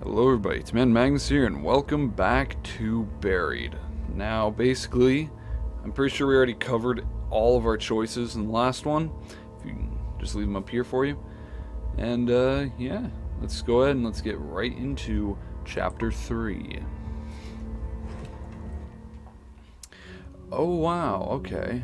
Hello everybody, it's man Magnus here, and welcome back to Buried. Now, basically, I'm pretty sure we already covered all of our choices in the last one. If you can just leave them up here for you. And, yeah, let's go ahead and let's get right into Chapter 3. Oh, wow, okay.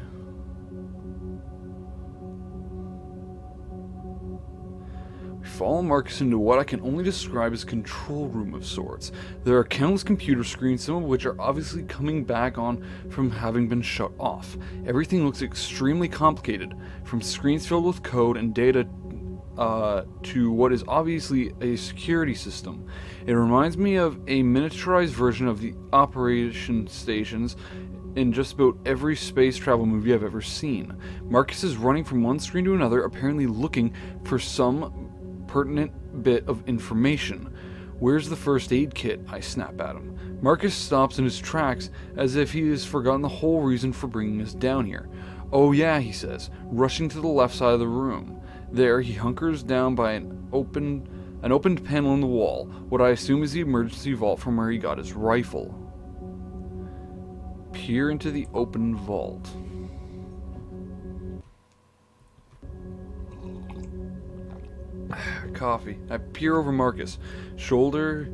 Follow Marcus into what I can only describe as a control room of sorts. There are countless computer screens, some of which are obviously coming back on from having been shut off. Everything looks extremely complicated, from screens filled with code and data to what is obviously a security system. It reminds me of a miniaturized version of the operation stations in just about every space travel movie I've ever seen. Marcus is running from one screen to another, apparently looking for some pertinent bit of information. Where's the first aid kit? I snap at him. Marcus stops in his tracks as if he has forgotten the whole reason for bringing us down here. Oh yeah, he says, rushing to the left side of the room. There, he hunkers down by an opened panel in the wall, what I assume is the emergency vault from where he got his rifle. Peer into the open vault. Coffee. I peer over Marcus's shoulder,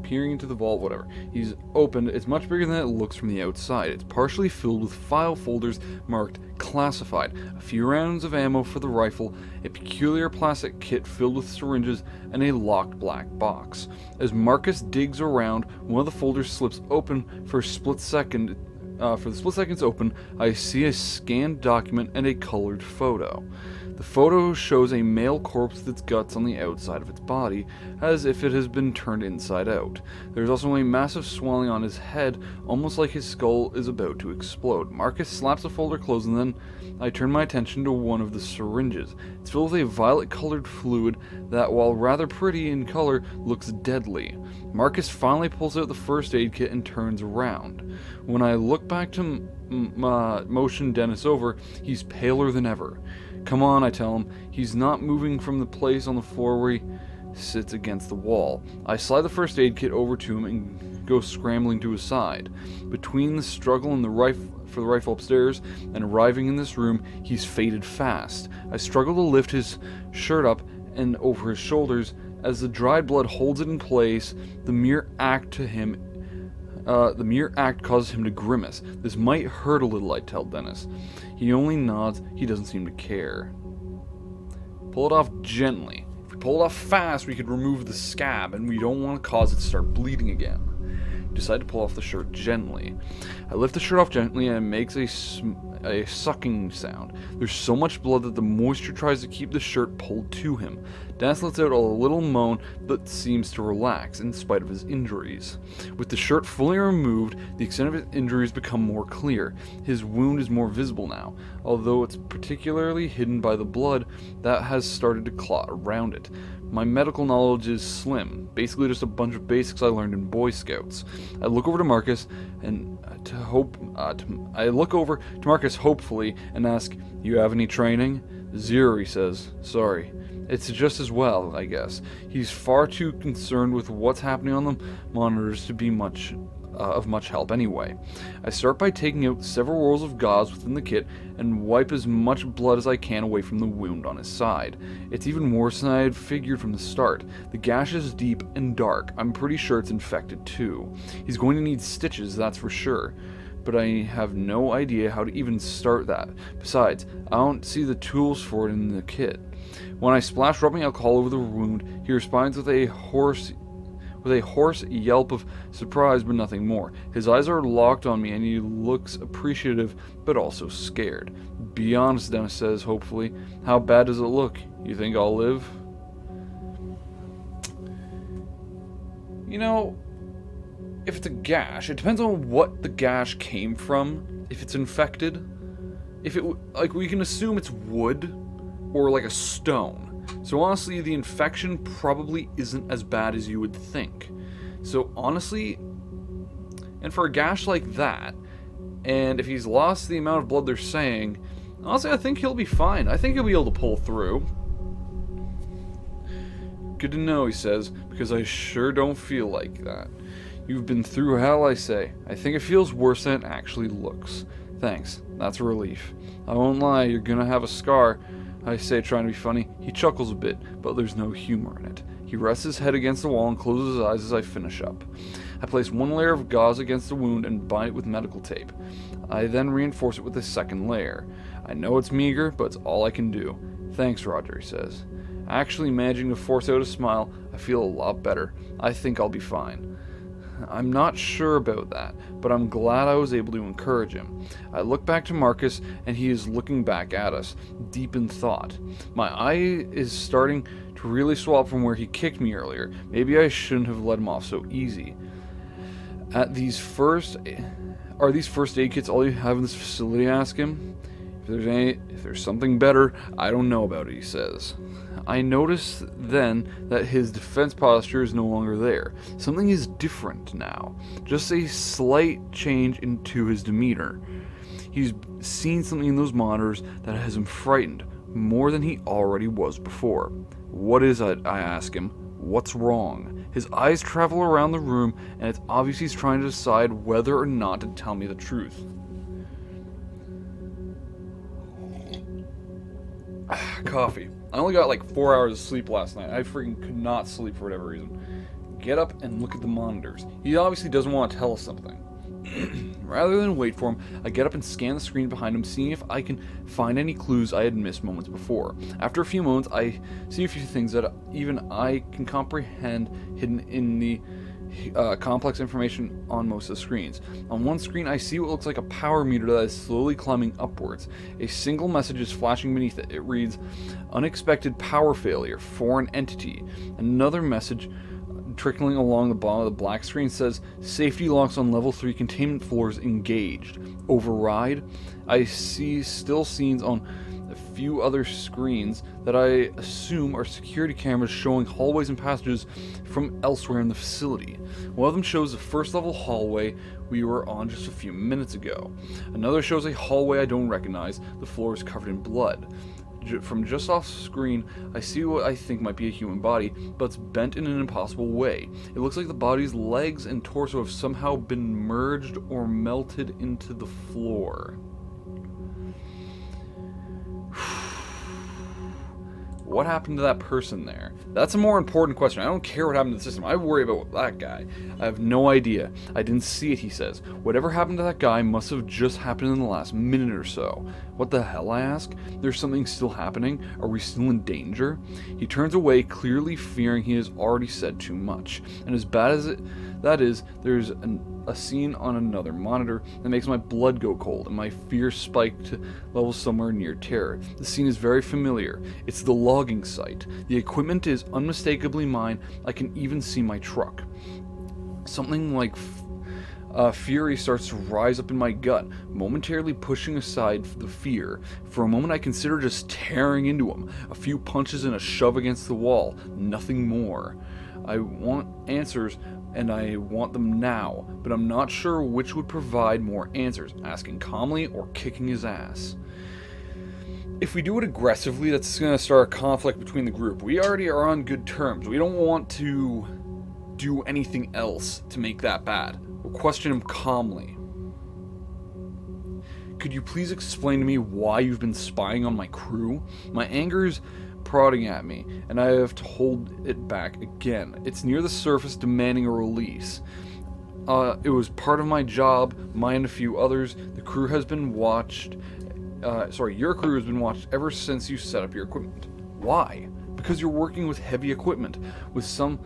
peering into the vault, whatever. He's opened. It's much bigger than it looks from the outside. It's partially filled with file folders marked classified, a few rounds of ammo for the rifle, a peculiar plastic kit filled with syringes, and a locked black box. As Marcus digs around, one of the folders slips open for a split second. For the split seconds open, I see a scanned document and a colored photo. The photo shows a male corpse with its guts on the outside of its body, as if it has been turned inside out. There's also a massive swelling on his head, almost like his skull is about to explode. Marcus slaps the folder closed, and then I turn my attention to one of the syringes. It's filled with a violet-colored fluid that, while rather pretty in color, looks deadly. Marcus finally pulls out the first aid kit and turns around. When I look back to motion Dennis over, he's paler than ever. Come on, I tell him. He's not moving from the place on the floor where he sits against the wall. I slide the first aid kit over to him and go scrambling to his side. Between the struggle and for the rifle upstairs and arriving in this room, he's faded fast. I struggle to lift his shirt up and over his shoulders. As the dried blood holds it in place, the mere act causes him to grimace. This might hurt a little, I tell Dennis. He only nods. He doesn't seem to care. Pull it off gently. If we pull it off fast, we could remove the scab, and we don't want to cause it to start bleeding again. Decide to pull off the shirt gently. I lift the shirt off gently and it makes a sucking sound. There's so much blood that the moisture tries to keep the shirt pulled to him. Dennis lets out a little moan but seems to relax in spite of his injuries. With the shirt fully removed, the extent of his injuries become more clear. His wound is more visible now, although it's particularly hidden by the blood that has started to clot around it. My medical knowledge is slim, basically just a bunch of basics I learned in Boy Scouts. I look over to Marcus hopefully and ask, "You have any training?" "Zero," he says. "Sorry." It's just as well, I guess. He's far too concerned with what's happening on the monitors to be of much help anyway. I start by taking out several rolls of gauze within the kit and wipe as much blood as I can away from the wound on his side. It's even worse than I had figured from the start. The gash is deep and dark. I'm pretty sure it's infected too. He's going to need stitches, that's for sure. But I have no idea how to even start that. Besides, I don't see the tools for it in the kit. When I splash rubbing alcohol over the wound, he responds with a hoarse yelp of surprise, but nothing more. His eyes are locked on me and he looks appreciative but also scared. "Be honest," Dennis says hopefully. "How bad does it look? You think I'll live?" You know, if it's a gash, it depends on what the gash came from. If it's infected, we can assume it's wood or like a stone. So honestly, the infection probably isn't as bad as you would think. So honestly, and for a gash like that, and if he's lost the amount of blood they're saying, honestly, I think he'll be fine. I think he'll be able to pull through. Good to know, he says, because I sure don't feel like that. You've been through hell, I say. I think it feels worse than it actually looks. Thanks, that's a relief. I won't lie, you're gonna have a scar, I say, trying to be funny. He chuckles a bit, but there's no humor in it. He rests his head against the wall and closes his eyes as I finish up. I place one layer of gauze against the wound and bind it with medical tape. I then reinforce it with a second layer. I know it's meager, but it's all I can do. Thanks, Roger, he says. Actually managing to force out a smile, I feel a lot better. I think I'll be fine. I'm not sure about that, but I'm glad I was able to encourage him. I look back to Marcus, and he is looking back at us, deep in thought. My eye is starting to really swell from where he kicked me earlier. Maybe I shouldn't have let him off so easy. Are these first aid kits all you have in this facility? I ask him. If there's something better, I don't know about it, he says. I notice then that his defense posture is no longer there. Something is different now. Just a slight change into his demeanor. He's seen something in those monitors that has him frightened, more than he already was before. What is it? I ask him. What's wrong? His eyes travel around the room, and it's obvious he's trying to decide whether or not to tell me the truth. Coffee. I only got like 4 hours of sleep last night. I freaking could not sleep for whatever reason. Get up and look at the monitors. He obviously doesn't want to tell us something. Rather than wait for him, I get up and scan the screen behind him, seeing if I can find any clues I had missed moments before. After a few moments, I see a few things that even I can comprehend hidden in the complex information on most of the screens. On one screen, I see what looks like a power meter that is slowly climbing upwards. A single message is flashing beneath it. It reads, "Unexpected power failure, foreign entity." Another message trickling along the bottom of the black screen says, "Safety locks on level 3 containment floors engaged. Override." I see still scenes on a few other screens that I assume are security cameras showing hallways and passages from elsewhere in the facility. One of them shows the first level hallway we were on just a few minutes ago. Another shows a hallway I don't recognize. The floor is covered in blood. From just off screen, I see what I think might be a human body, but it's bent in an impossible way. It looks like the body's legs and torso have somehow been merged or melted into the floor. What happened to that person there? That's a more important question. I don't care what happened to the system. I worry about that guy. I have no idea. I didn't see it, he says. Whatever happened to that guy must have just happened in the last minute or so. What the hell, I ask? There's something still happening? Are we still in danger? He turns away, clearly fearing he has already said too much. And as bad as that is, there's a scene on another monitor that makes my blood go cold and my fear spike to levels somewhere near terror. The scene is very familiar. It's the logging site. The equipment is unmistakably mine. I can even see my truck. Something like fury starts to rise up in my gut, momentarily pushing aside the fear. For a moment I consider just tearing into him. A few punches and a shove against the wall. Nothing more. I want answers, and I want them now, but I'm not sure which would provide more answers, asking calmly or kicking his ass. If we do it aggressively, that's going to start a conflict between the group. We already are on good terms. We don't want to do anything else to make that bad. We'll question him calmly. Could you please explain to me why you've been spying on my crew? My anger is prodding at me, and I have to hold it back again. It's near the surface, demanding a release. It was part of my job, mine and a few others. The crew has been watched. Your crew has been watched ever since you set up your equipment. Why? Because you're working with heavy equipment, with some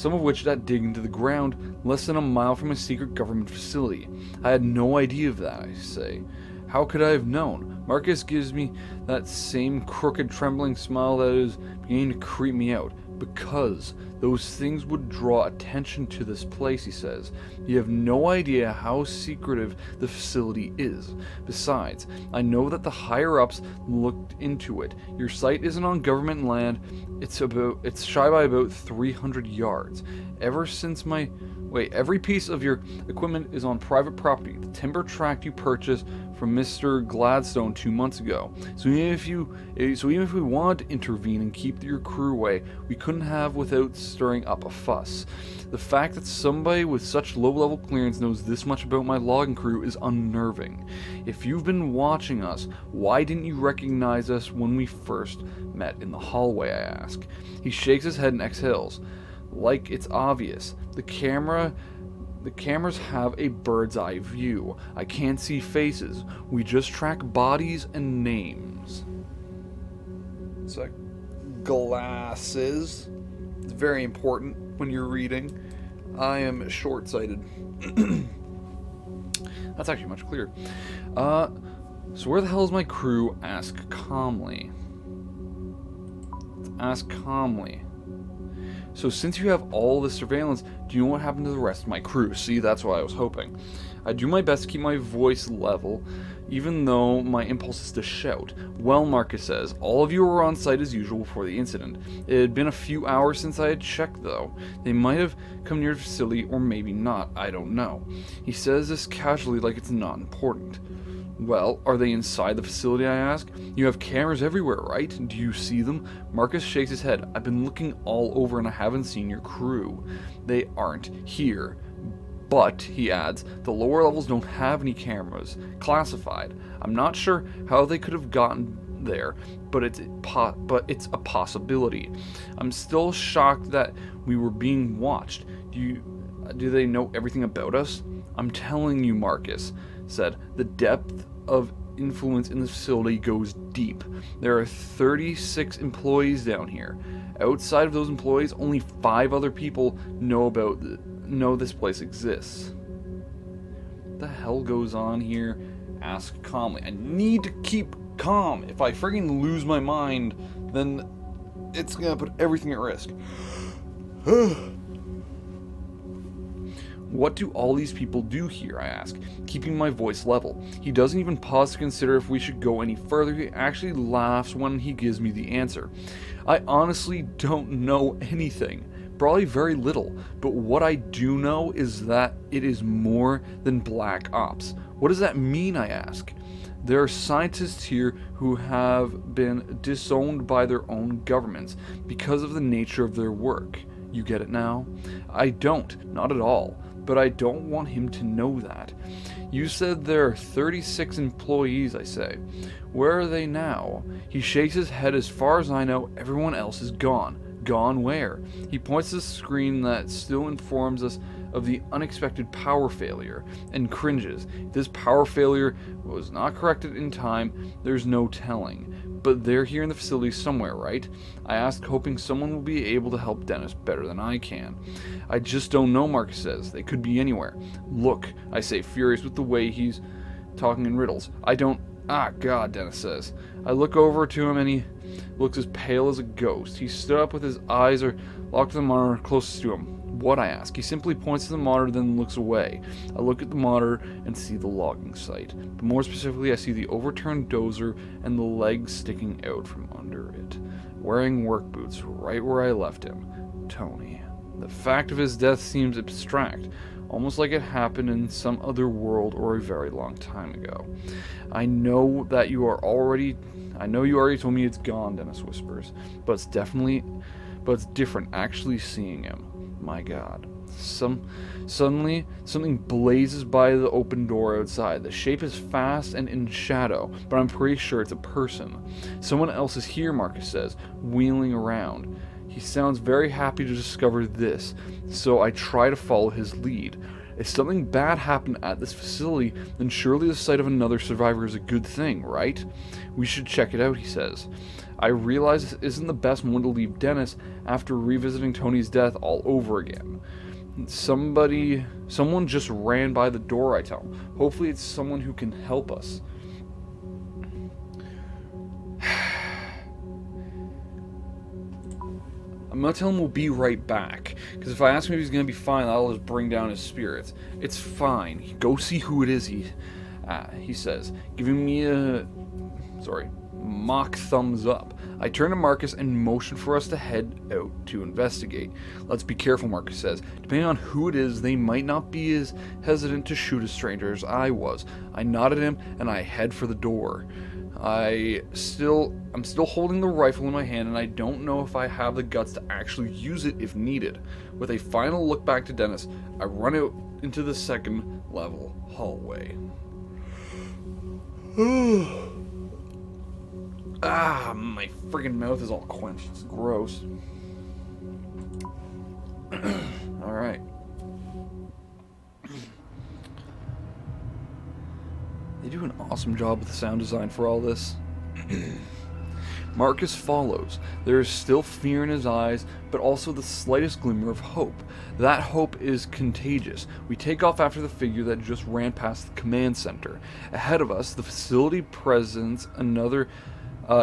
of which that dig into the ground less than a mile from a secret government facility. I had no idea of that, I say. How could I have known? Marcus gives me that same crooked, trembling smile that is beginning to creep me out. Because those things would draw attention to this place, he says. You have no idea how secretive the facility is. Besides, I know that the higher-ups looked into it. Your site isn't on government land. It's shy by about 300 yards. Ever since my Wait, every piece of your equipment is on private property. The timber tract you purchased from Mr. Gladstone 2 months ago. So even if we wanted to intervene and keep your crew away, we couldn't have without stirring up a fuss. The fact that somebody with such low-level clearance knows this much about my logging crew is unnerving. If you've been watching us, why didn't you recognize us when we first met in the hallway, I ask. He shakes his head and exhales. Like it's obvious. The cameras have a bird's eye view. I can't see faces. We just track bodies and names. It's like glasses. It's very important when you're reading. I am short-sighted. That's actually much clearer. So where the hell is my crew? Ask calmly. Ask calmly. So since you have all this surveillance, do you know what happened to the rest of my crew? See, that's what I was hoping. I do my best to keep my voice level, even though my impulse is to shout. Well, Marcus says, all of you were on site as usual before the incident. It had been a few hours since I had checked, though. They might have come near the facility, or maybe not, I don't know. He says this casually like it's not important. Well, are they inside the facility, I ask? You have cameras everywhere, right? Do you see them? Marcus shakes his head. I've been looking all over and I haven't seen your crew. They aren't here. But, he adds, the lower levels don't have any cameras. Classified. I'm not sure how they could have gotten there, but it's a possibility. I'm still shocked that we were being watched. Do they know everything about us? I'm telling you, Marcus said, the depth of influence in this facility goes deep. There are 36 employees down here. Outside of those employees, only 5 other people know this place exists. What the hell goes on here? Ask calmly. I need to keep calm. If I friggin' lose my mind, then it's gonna put everything at risk. What do all these people do here, I ask, keeping my voice level. He doesn't even pause to consider if we should go any further. He actually laughs when he gives me the answer. I honestly don't know anything. Probably very little, but what I do know is that it is more than black ops. What does that mean, I ask? There are scientists here who have been disowned by their own governments because of the nature of their work. You get it now? I don't, not at all. But I don't want him to know that. You said there are 36 employees, I say. Where are they now? He shakes his head. As far as I know, everyone else is gone. Gone where? He points to the screen that still informs us of the unexpected power failure, and cringes. If this power failure was not corrected in time, there's no telling. But they're here in the facility somewhere, right? I ask, hoping someone will be able to help Dennis better than I can. I just don't know, Marcus says. They could be anywhere. Look, I say, furious with the way he's talking in riddles. I don't... Ah, God, Dennis says. I look over to him and he looks as pale as a ghost. He stood up with his eyes are locked to the monitor closest to him. What, I ask? He simply points to the monitor, then looks away. I look at the monitor and see the logging site. But more specifically, I see the overturned dozer and the legs sticking out from under it. Wearing work boots right where I left him. Tony. The fact of his death seems abstract, almost like it happened in some other world or a very long time ago. I know you already told me it's gone, Dennis whispers. But it's different actually seeing him. My God. Suddenly, something blazes by the open door outside. The shape is fast and in shadow, but I'm pretty sure it's a person. Someone else is here, Marcus says, wheeling around. He sounds very happy to discover this, so I try to follow his lead. If something bad happened at this facility, then surely the sight of another survivor is a good thing, right? We should check it out, he says. I realize this isn't the best moment to leave Dennis after revisiting Tony's death all over again. Someone just ran by the door, I tell him. Hopefully it's someone who can help us. I'm gonna tell him we'll be right back, because if I ask him if he's gonna be fine, that'll just bring down his spirits. It's fine. Go see who it is, he says, giving me mock thumbs up. I turn to Marcus and motion for us to head out to investigate. Let's be careful, Marcus says. Depending on who it is, they might not be as hesitant to shoot a stranger as I was. I nod at him and I head for the door. I'm still holding the rifle in my hand, and I don't know if I have the guts to actually use it if needed. With a final look back to Dennis, I run out into the second level hallway. My friggin' mouth is all quenched. It's gross. Alright. They do an awesome job with the sound design for all this. Marcus follows. There is still fear in his eyes, but also the slightest glimmer of hope. That hope is contagious. We take off after the figure that just ran past the command center. Ahead of us, the facility presents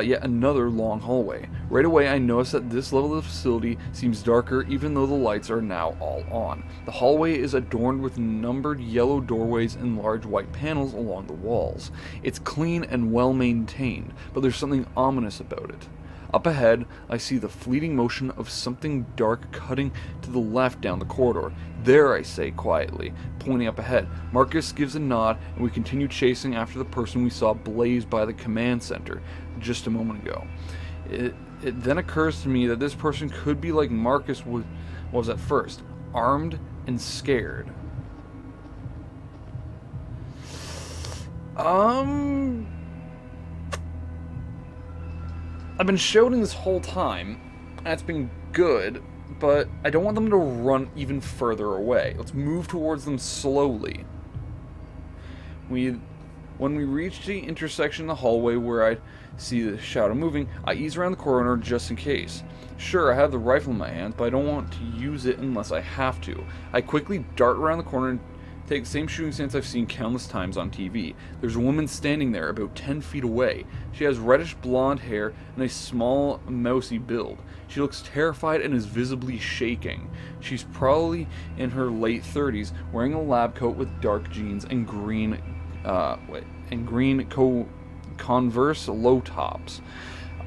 yet another long hallway. Right away, I notice that this level of the facility seems darker, even though the lights are now all on. The hallway is adorned with numbered yellow doorways and large white panels along the walls. It's clean and well maintained, but there's something ominous about it. Up ahead, I see the fleeting motion of something dark cutting to the left down the corridor. There, I say quietly, pointing up ahead. Marcus gives a nod, and we continue chasing after the person we saw blaze by the command center just a moment ago. It then occurs to me that this person could be like Marcus was at first, armed and scared. I've been shouting this whole time, and it's been good, but I don't want them to run even further away. Let's move towards them slowly. When we reach the intersection in the hallway where I see the shadow moving, I ease around the corner just in case. Sure, I have the rifle in my hands, but I don't want to use it unless I have to. I quickly dart around the corner and take the same shooting stance I've seen countless times on TV. There's a woman standing there about 10 feet away. She has reddish blonde hair and a small, mousy build. She looks terrified and is visibly shaking. She's probably in her late 30s, wearing a lab coat with dark jeans and green Converse low tops.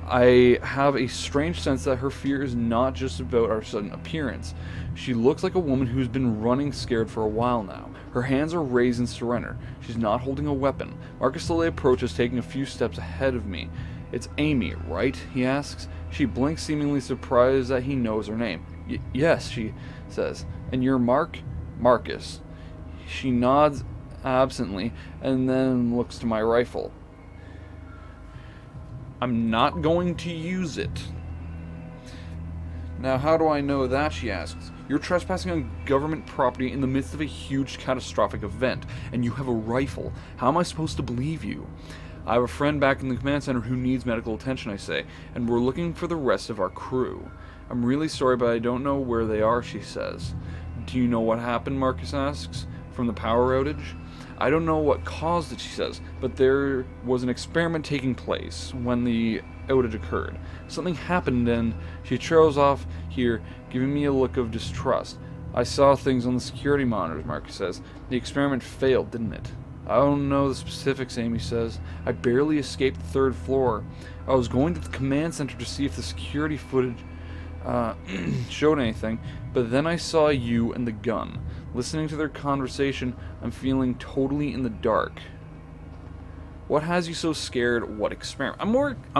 I have a strange sense that her fear is not just about our sudden appearance. She looks like a woman who's been running scared for a while now. Her hands are raised in surrender. She's not holding a weapon. Marcus slowly approaches, taking a few steps ahead of me. "It's Amy, right?" he asks. She blinks, seemingly surprised that he knows her name. Yes, she says. "And you're Marcus." She nods absently and then looks to my rifle. "I'm not going to use it." "Now, how do I know that?" she asks. "You're trespassing on government property in the midst of a huge catastrophic event, and you have a rifle. How am I supposed to believe you?" "I have a friend back in the command center who needs medical attention," I say, "and we're looking for the rest of our crew." "I'm really sorry, but I don't know where they are," she says. "Do you know what happened?" Marcus asks. "From the power outage?" "I don't know what caused it," she says, "but there was an experiment taking place when the outage occurred. Something happened and..." She trails off here, giving me a look of distrust. "I saw things on the security monitors," Marcus says. "The experiment failed, didn't it?" "I don't know the specifics," Amy says. "I barely escaped the third floor. I was going to the command center to see if the security footage showed anything, but then I saw you and the gun. Listening to their conversation, I'm feeling totally in the dark." "What has you so scared? What experiment?" I'm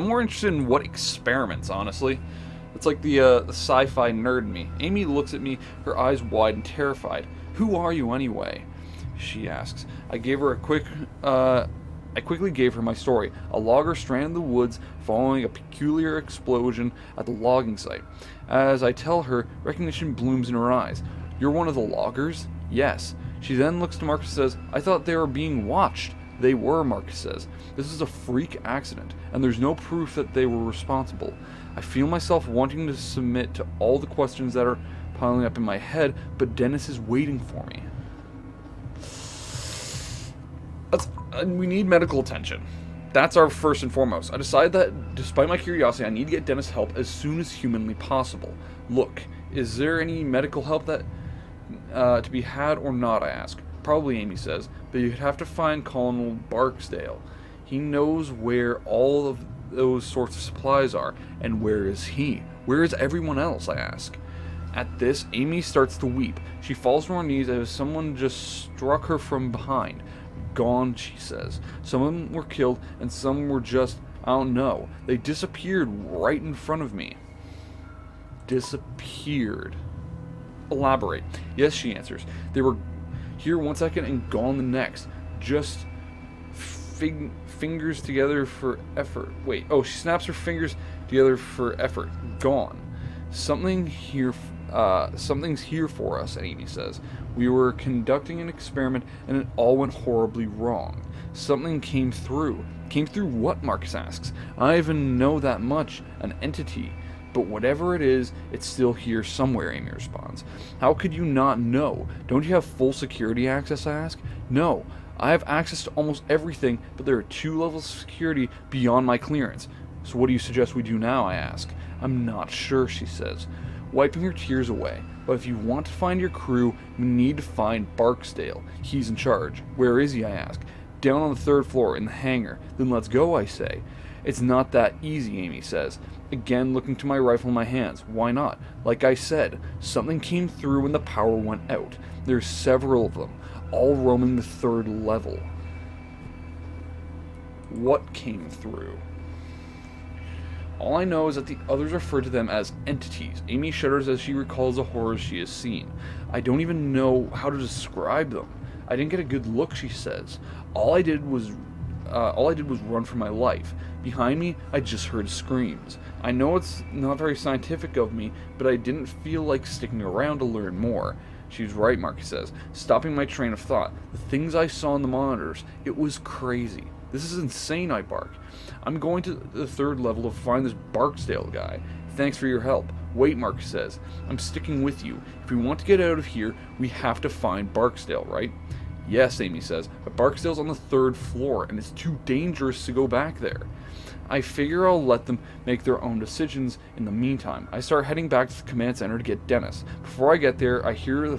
more interested in what experiments, honestly. It's like the sci-fi nerd in me. Amy looks at me, her eyes wide and terrified. "Who are you anyway?" she asks. I quickly gave her my story. A logger stranded in the woods following a peculiar explosion at the logging site. As I tell her, recognition blooms in her eyes. "You're one of the loggers?" "Yes." She then looks to Marcus and says, "I thought they were being watched." "They were," Marcus says. "This is a freak accident, and there's no proof that they were responsible." I feel myself wanting to submit to all the questions that are piling up in my head, but Dennis is waiting for me. We need medical attention. That's our first and foremost. I decide that, despite my curiosity, I need to get Dennis help as soon as humanly possible. "Look, is there any medical help that to be had or not?" I ask. "Probably," Amy says, "but you'd have to find Colonel Barksdale. He knows where all of those sorts of supplies are. And where is he? Where is everyone else, I ask. At this, Amy starts to weep. She falls to her knees as someone just struck her from behind. Gone, she says. Some of them were killed, and some were just, I don't know. They disappeared right in front of me. Disappeared. Elaborate. Yes, she answers. They were here 1 second and gone the next. Just fingers together for effort. Wait, oh, she snaps her fingers together for effort. Gone. Something's here for us, Amy says. We were conducting an experiment and it all went horribly wrong. Something came through. Came through what? Marcus asks. I even know that much. An entity. But whatever it is, it's still here somewhere, Amy responds. How could you not know? Don't you have full security access, I ask? No. I have access to almost everything, but there are 2 levels of security beyond my clearance. So what do you suggest we do now, I ask. I'm not sure, she says, wiping her tears away. But if you want to find your crew, you need to find Barksdale. He's in charge. Where is he, I ask. Down on the 3rd floor, in the hangar. Then let's go, I say. It's not that easy, Amy says, again looking to my rifle in my hands. Why not? Like I said, something came through when the power went out. There's several of them, all roaming the 3rd level. What came through? All I know is that the others refer to them as entities. Amy shudders as she recalls the horrors she has seen. I don't even know how to describe them. I didn't get a good look, she says. All I did was run for my life. Behind me, I just heard screams. I know it's not very scientific of me, but I didn't feel like sticking around to learn more. She's right, Marcus says, stopping my train of thought. The things I saw on the monitors, it was crazy. This is insane, I bark. I'm going to the 3rd level to find this Barksdale guy. Thanks for your help. Wait, Marcus says. I'm sticking with you. If we want to get out of here, we have to find Barksdale, right? Yes, Amy says, but Barksdale's on the 3rd floor, and it's too dangerous to go back there. I figure I'll let them make their own decisions in the meantime. I start heading back to the command center to get Dennis. Before I get there, I hear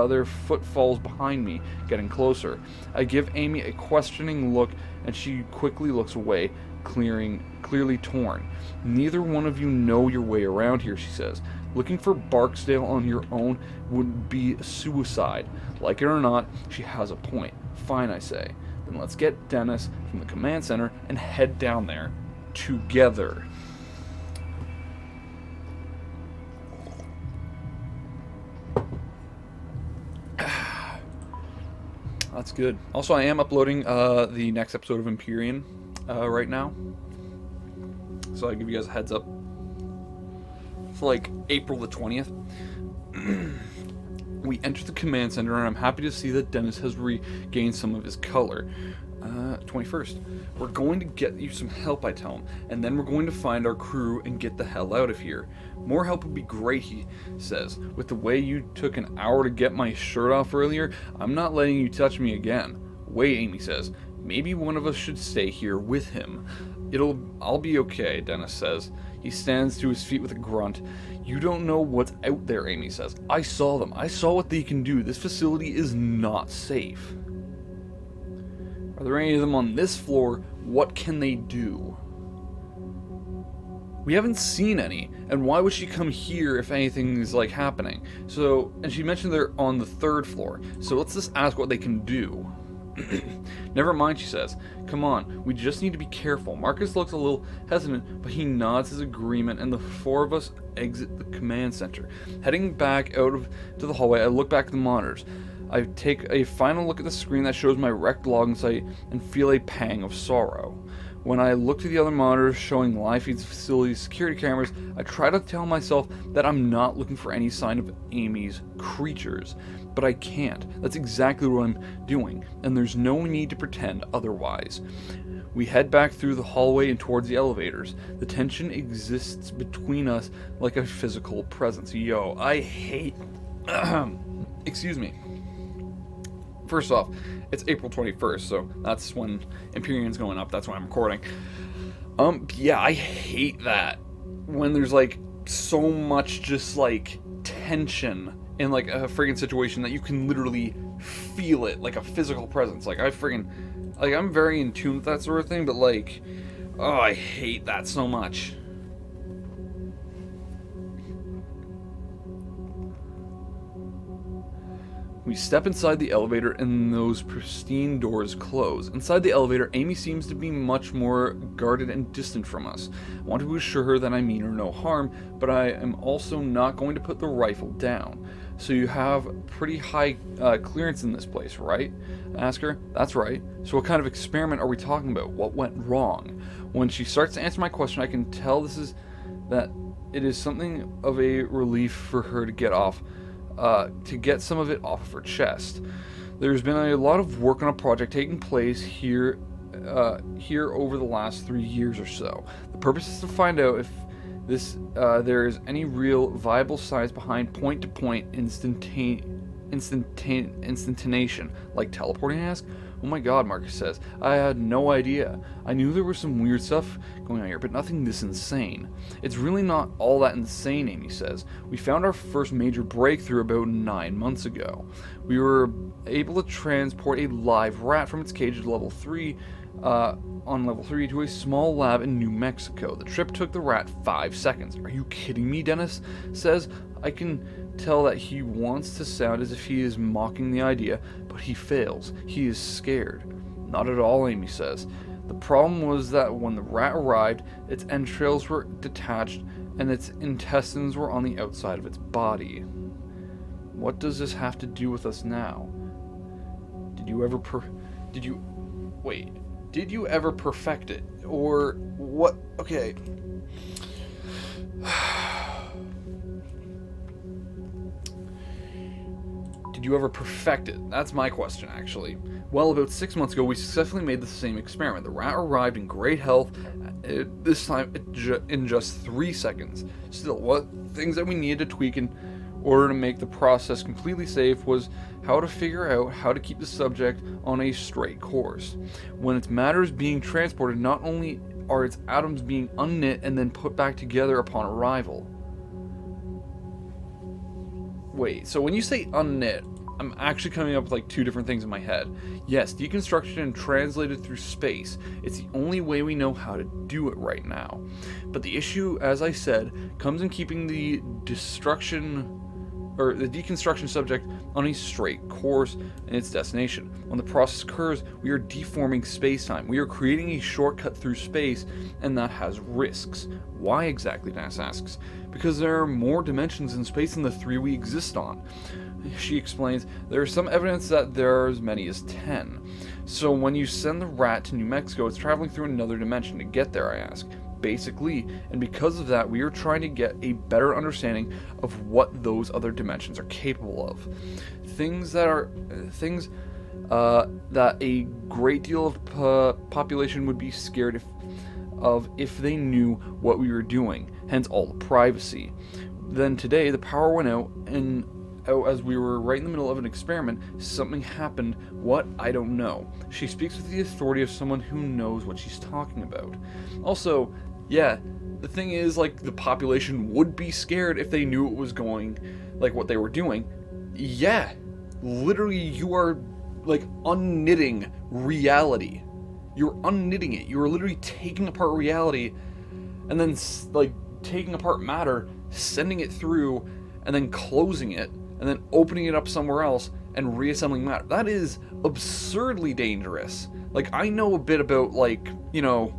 their footfalls behind me, getting closer. I give Amy a questioning look, and she quickly looks away, clearly torn. Neither one of you know your way around here, she says. Looking for Barksdale on your own would be suicide. Like it or not, she has a point. Fine, I say. Then let's get Dennis from the command center and head down there together. That's good. Also, I am uploading the next episode of Empyrean right now. So I give you guys a heads up. It's like April the 20th. We enter the command center, and I'm happy to see that Dennis has regained some of his color. 21st. We're going to get you some help, I tell him, and then we're going to find our crew and get the hell out of here. More help would be great, he says. With the way you took an hour to get my shirt off earlier, I'm not letting you touch me again. Wait, Amy says. Maybe one of us should stay here with him. I'll be okay, Dennis says. He stands to his feet with a grunt. You don't know what's out there, Amy says. I saw them. I saw what they can do. This facility is not safe. Are there any of them on this floor? What can they do? We haven't seen any, and why would she come here if anything is like happening? So, and she mentioned they're on the 3rd floor, so let's just ask what they can do. Never mind, she says. Come on, we just need to be careful. Marcus looks a little hesitant, but he nods his agreement, and the 4 of us exit the command center. Heading back to the hallway, I look back at the monitors. I take a final look at the screen that shows my wrecked login site and feel a pang of sorrow. When I look to the other monitors showing live feeds, facilities, security cameras, I try to tell myself that I'm not looking for any sign of Amy's creatures. But I can't. That's exactly what I'm doing, and there's no need to pretend otherwise. We head back through the hallway and towards the elevators. The tension exists between us like a physical presence. Yo, I hate... Excuse me. First off, it's April 21st, so that's when Empyrean's going up. That's when I'm recording. Yeah, I hate that. When there's, like, so much just, like, tension in, like, a friggin' situation that you can literally feel it, like a physical presence. Like, I'm very in tune with that sort of thing, but, like, Oh, I hate that so much. We step inside the elevator and those pristine doors close. Inside the elevator, Amy seems to be much more guarded and distant from us. I want to assure her that I mean her no harm, but I am also not going to put the rifle down. So you have pretty high clearance in this place, right? I ask her. That's right. So what kind of experiment are we talking about? What went wrong? When she starts to answer my question, I can tell that it is something of a relief for her to get some of it off of her chest. There's been a lot of work on a project taking place here over the last 3 years or so. The purpose is to find out if there is any real viable science behind point-to-point instantaneation, like teleporting. I ask. Oh my god, Marcus says. I had no idea. I knew there was some weird stuff going on here, but nothing this insane. It's really not all that insane, Amy says. We found our first major breakthrough about 9 months ago. We were able to transport a live rat from its cage at level 3 on level 3 to a small lab in New Mexico. The trip took the rat 5 seconds. Are you kidding me? Dennis says. I can tell that he wants to sound as if he is mocking the idea, but he fails. He is scared. Not at all, Amy says. The problem was that when the rat arrived, its entrails were detached and its intestines were on the outside of its body. What does this have to do with us now? Did you ever perfect it? Or what? Okay. Did you ever perfect it? That's my question, actually. Well, about 6 months ago, we successfully made the same experiment. The rat arrived in great health, this time in just 3 seconds. Still, what things that we needed to tweak in order to make the process completely safe was how to figure out how to keep the subject on a straight course. When its matter is being transported, not only are its atoms being unknit and then put back together upon arrival. Wait, so when you say unknit, I'm actually coming up with like 2 different things in my head. Yes, deconstruction and translated through space. It's the only way we know how to do it right now. But the issue, as I said, comes in keeping the deconstruction subject on a straight course in its destination. When the process occurs, we are deforming space-time. We are creating a shortcut through space, and that has risks. Why exactly, Dennis asks. Because there are more dimensions in space than the 3 we exist on. She explains, there is some evidence that there are as many as 10. So when you send the rat to New Mexico, it's traveling through another dimension to get there, I ask. Basically, and because of that, we are trying to get a better understanding of what those other dimensions are capable of. Things that a great deal of population would be scared if they knew what we were doing, hence all the privacy. Then today, the power went out, and as we were right in the middle of an experiment, something happened. What? I don't know. She speaks with the authority of someone who knows what she's talking about. Also, yeah, the thing is, like, the population would be scared if they knew it was going, like, what they were doing. Yeah, literally, you are, like, unknitting reality. You're unknitting it. You're literally taking apart reality and then, like, taking apart matter, sending it through, and then closing it, and then opening it up somewhere else and reassembling matter. That is absurdly dangerous. Like, I know a bit about, like, you know,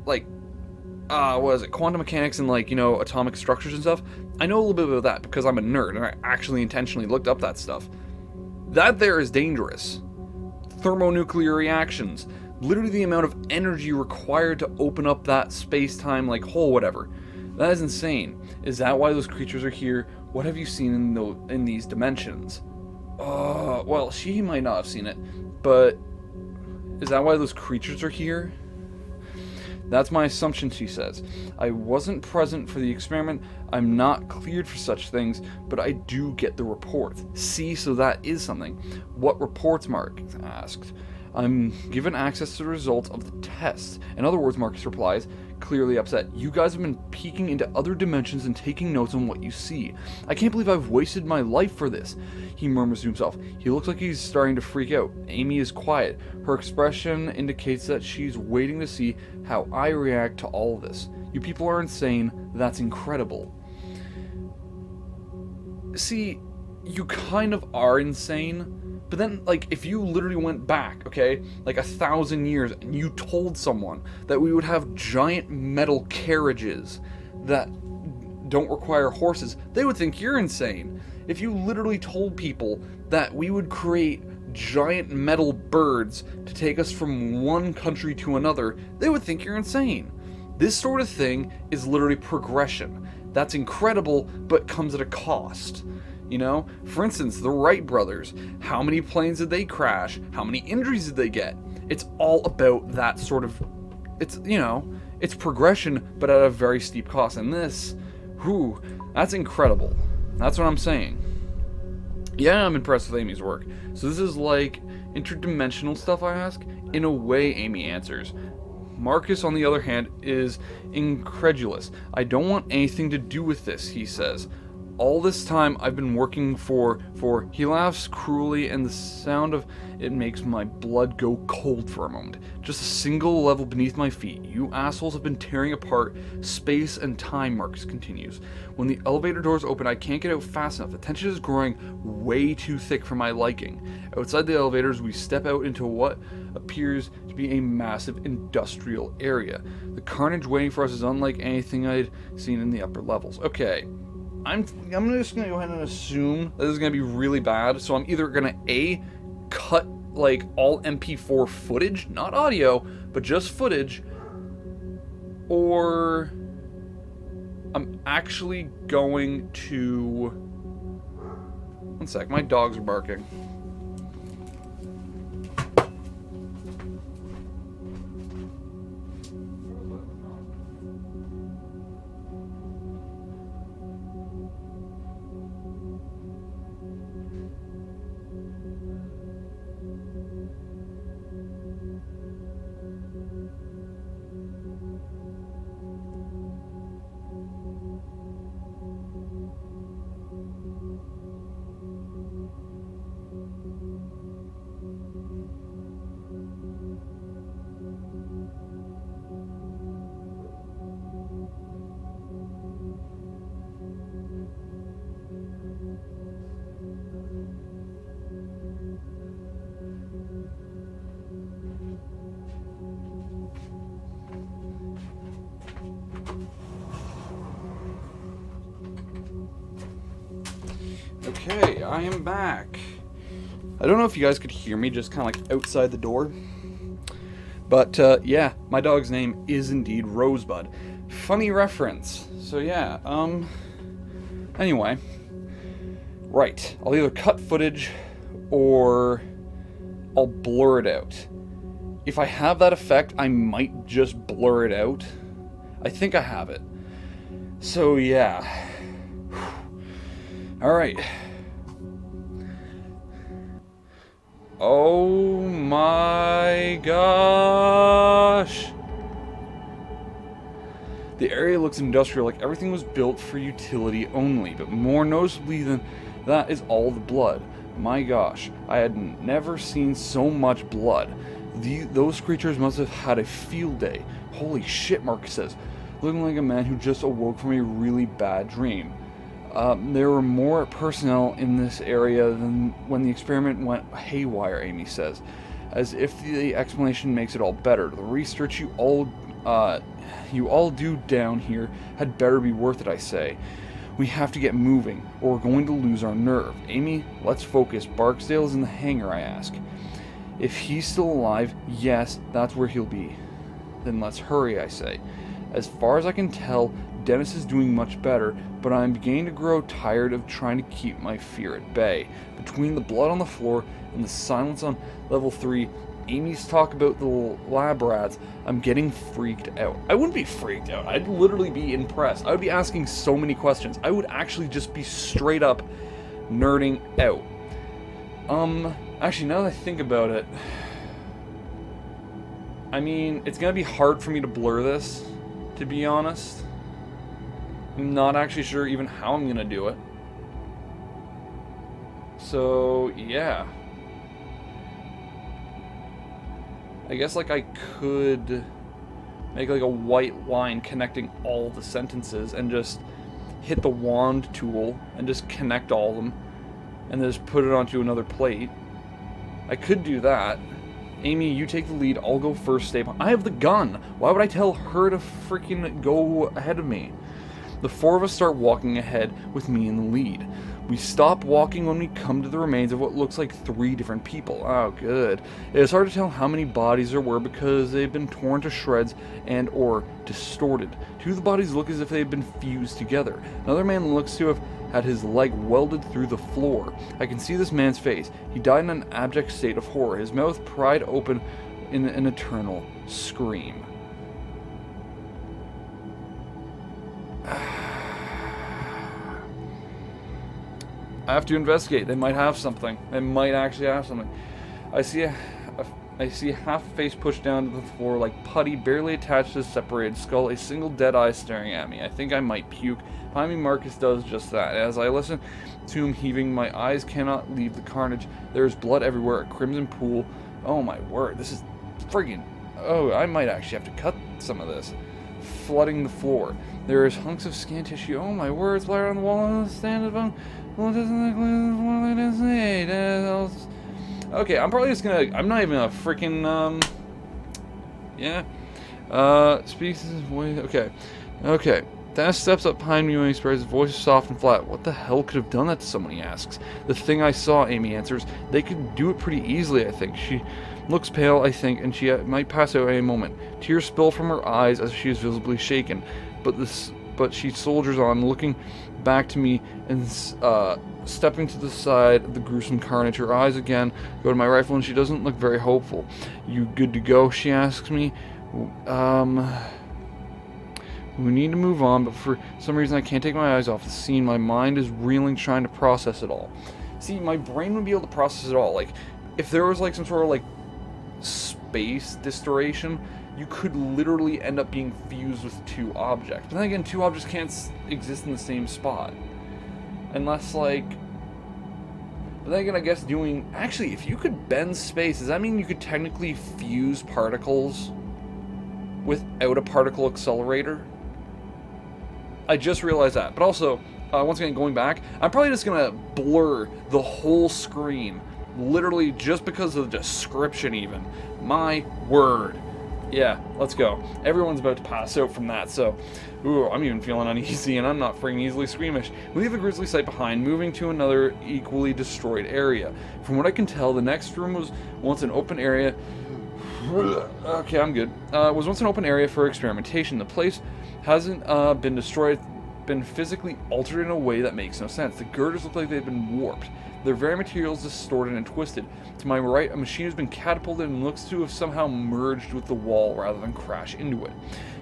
like, what is it, quantum mechanics and, like, you know, atomic structures and stuff. I know a little bit about that because I'm a nerd and I actually intentionally looked up that stuff. That there is dangerous. Thermonuclear reactions. Literally the amount of energy required to open up that space-time, like, hole, whatever. That is insane. Is that why those creatures are here? What have you seen in these dimensions? Well, she might not have seen it, but is that why those creatures are here? That's my assumption, she says. I wasn't present for the experiment. I'm not cleared for such things, but I do get the reports. See, so that is something. What reports, Marcus asked. I'm given access to the results of the tests. In other words, Marcus replies, clearly upset. You guys have been peeking into other dimensions and taking notes on what you see. I can't believe I've wasted my life for this, he murmurs to himself. He looks like he's starting to freak out. Amy is quiet. Her expression indicates that she's waiting to see how I react to all of this. You people are insane. That's incredible. See, you kind of are insane, but then, like, if you literally went back, okay, like 1,000 years, and you told someone that we would have giant metal carriages that don't require horses, they would think you're insane. If you literally told people that we would create giant metal birds to take us from one country to another, they would think you're insane. This sort of thing is literally progression. That's incredible, but comes at a cost. You know, for instance, the Wright brothers, how many planes did they crash? How many injuries did they get? It's all about that sort of, it's, you know, it's progression, but at a very steep cost. And this, whew, that's incredible. That's what I'm saying. Yeah, I'm impressed with Amy's work. So this is like interdimensional stuff, I ask? In a way, Amy answers. Marcus, on the other hand, is incredulous. I don't want anything to do with this, he says. All this time I've been working for he laughs cruelly, and the sound of it makes my blood go cold for a moment. Just a single level beneath my feet. You assholes have been tearing apart space and time, Marcus continues. When the elevator doors open, I can't get out fast enough. The tension is growing way too thick for my liking. Outside the elevators, we step out into what appears to be a massive industrial area. The carnage waiting for us is unlike anything I'd seen in the upper levels. Okay. I'm just gonna go ahead and assume that this is gonna be really bad, so I'm either gonna A, cut like all MP4 footage, not audio, but just footage, or I'm actually going to... One sec, my dogs are barking. Okay, I am back. I don't know if you guys could hear me just kind of like outside the door. But yeah, my dog's name is indeed Rosebud. Funny reference. So yeah, anyway. Right, I'll either cut footage or I'll blur it out. If I have that effect, I might just blur it out. I think I have it. So yeah. Alright. Oh my gosh! The area looks industrial, like everything was built for utility only, but more noticeably than that is all the blood. My gosh, I had never seen so much blood. Those creatures must have had a field day. Holy shit, Marcus says, looking like a man who just awoke from a really bad dream. There were more personnel in this area than when the experiment went haywire, Amy says, as if the explanation makes it all better. The research you all do down here had better be worth it, I say. We have to get moving, or we're going to lose our nerve. Amy, let's focus. Barksdale is in the hangar, I ask. If he's still alive, yes, that's where he'll be. Then let's hurry, I say. As far as I can tell, Dennis is doing much better, but I'm beginning to grow tired of trying to keep my fear at bay. Between the blood on the floor and the silence on level 3, Amy's talk about the lab rats, I'm getting freaked out. I wouldn't be freaked out. I'd literally be impressed. I would be asking so many questions. I would actually just be straight up nerding out. Actually, now that I think about it, I mean, it's gonna be hard for me to blur this, to be honest. I'm not actually sure even how I'm gonna do it. So, yeah. I guess, like, I could make, like, a white line connecting all the sentences and just hit the wand tool and just connect all of them and then just put it onto another plate. I could do that. Amy, you take the lead. I'll go first. Stay behind. I have the gun. Why would I tell her to freaking go ahead of me? The four of us start walking ahead with me in the lead. We stop walking when we come to the remains of what looks like 3 different people. Oh, good. It is hard to tell how many bodies there were because they've been torn to shreds and or distorted. 2 of the bodies look as if they've been fused together. Another man looks to have had his leg welded through the floor. I can see this man's face. He died in an abject state of horror, his mouth pried open in an eternal scream. I have to investigate. They might have something. They might actually have something. I see half a face pushed down to the floor like putty, barely attached to the separated skull, a single dead eye staring at me. I think I might puke. Behind me, Marcus does just that. As I listen to him heaving, my eyes cannot leave the carnage. There is blood everywhere, a crimson pool. Oh my word, this is friggin'... Oh, I might actually have to cut some of this. Flooding the floor. There is hunks of skin tissue. Oh my word, it's splattered on the wall and the stand of them. Well, doesn't okay, I'm probably just gonna... I'm not even a freaking, yeah. Speaks his voice... Okay. Dennis steps up behind me when he spreads his voice is soft and flat. What the hell could have done that to someone, he asks. The thing I saw, Amy answers. They could do it pretty easily, I think. She looks pale, I think, and she might pass out at any moment. Tears spill from her eyes as she is visibly shaken. But she soldiers on, looking back to me and stepping to the side of the gruesome carnage. Her eyes again go to my rifle, and she doesn't look very hopeful. You good to go? She asks me. We need to move on, but for some reason I can't take my eyes off the scene. My mind is reeling, trying to process it all. See, my brain would be able to process it all. Like, if there was like some sort of like space distortion, you could literally end up being fused with 2 objects. But then again, 2 objects can't exist in the same spot. Unless, like... But then again, I guess doing... Actually, if you could bend space, does that mean you could technically fuse particles without a particle accelerator? I just realized that. But also, once again, going back, I'm probably just going to blur the whole screen. Literally, just because of the description even. My word. Yeah, let's go. Everyone's about to pass out from that, so... Ooh, I'm even feeling uneasy, and I'm not freaking easily squeamish. We leave a grisly sight behind, moving to another equally destroyed area. From what I can tell, the next room was once an open area... Okay, I'm good. Was once an open area for experimentation. The place hasn't been destroyed, been physically altered in a way that makes no sense. The girders look like they've been warped. Their very materials distorted and twisted. To my right, a machine has been catapulted and looks to have somehow merged with the wall rather than crash into it.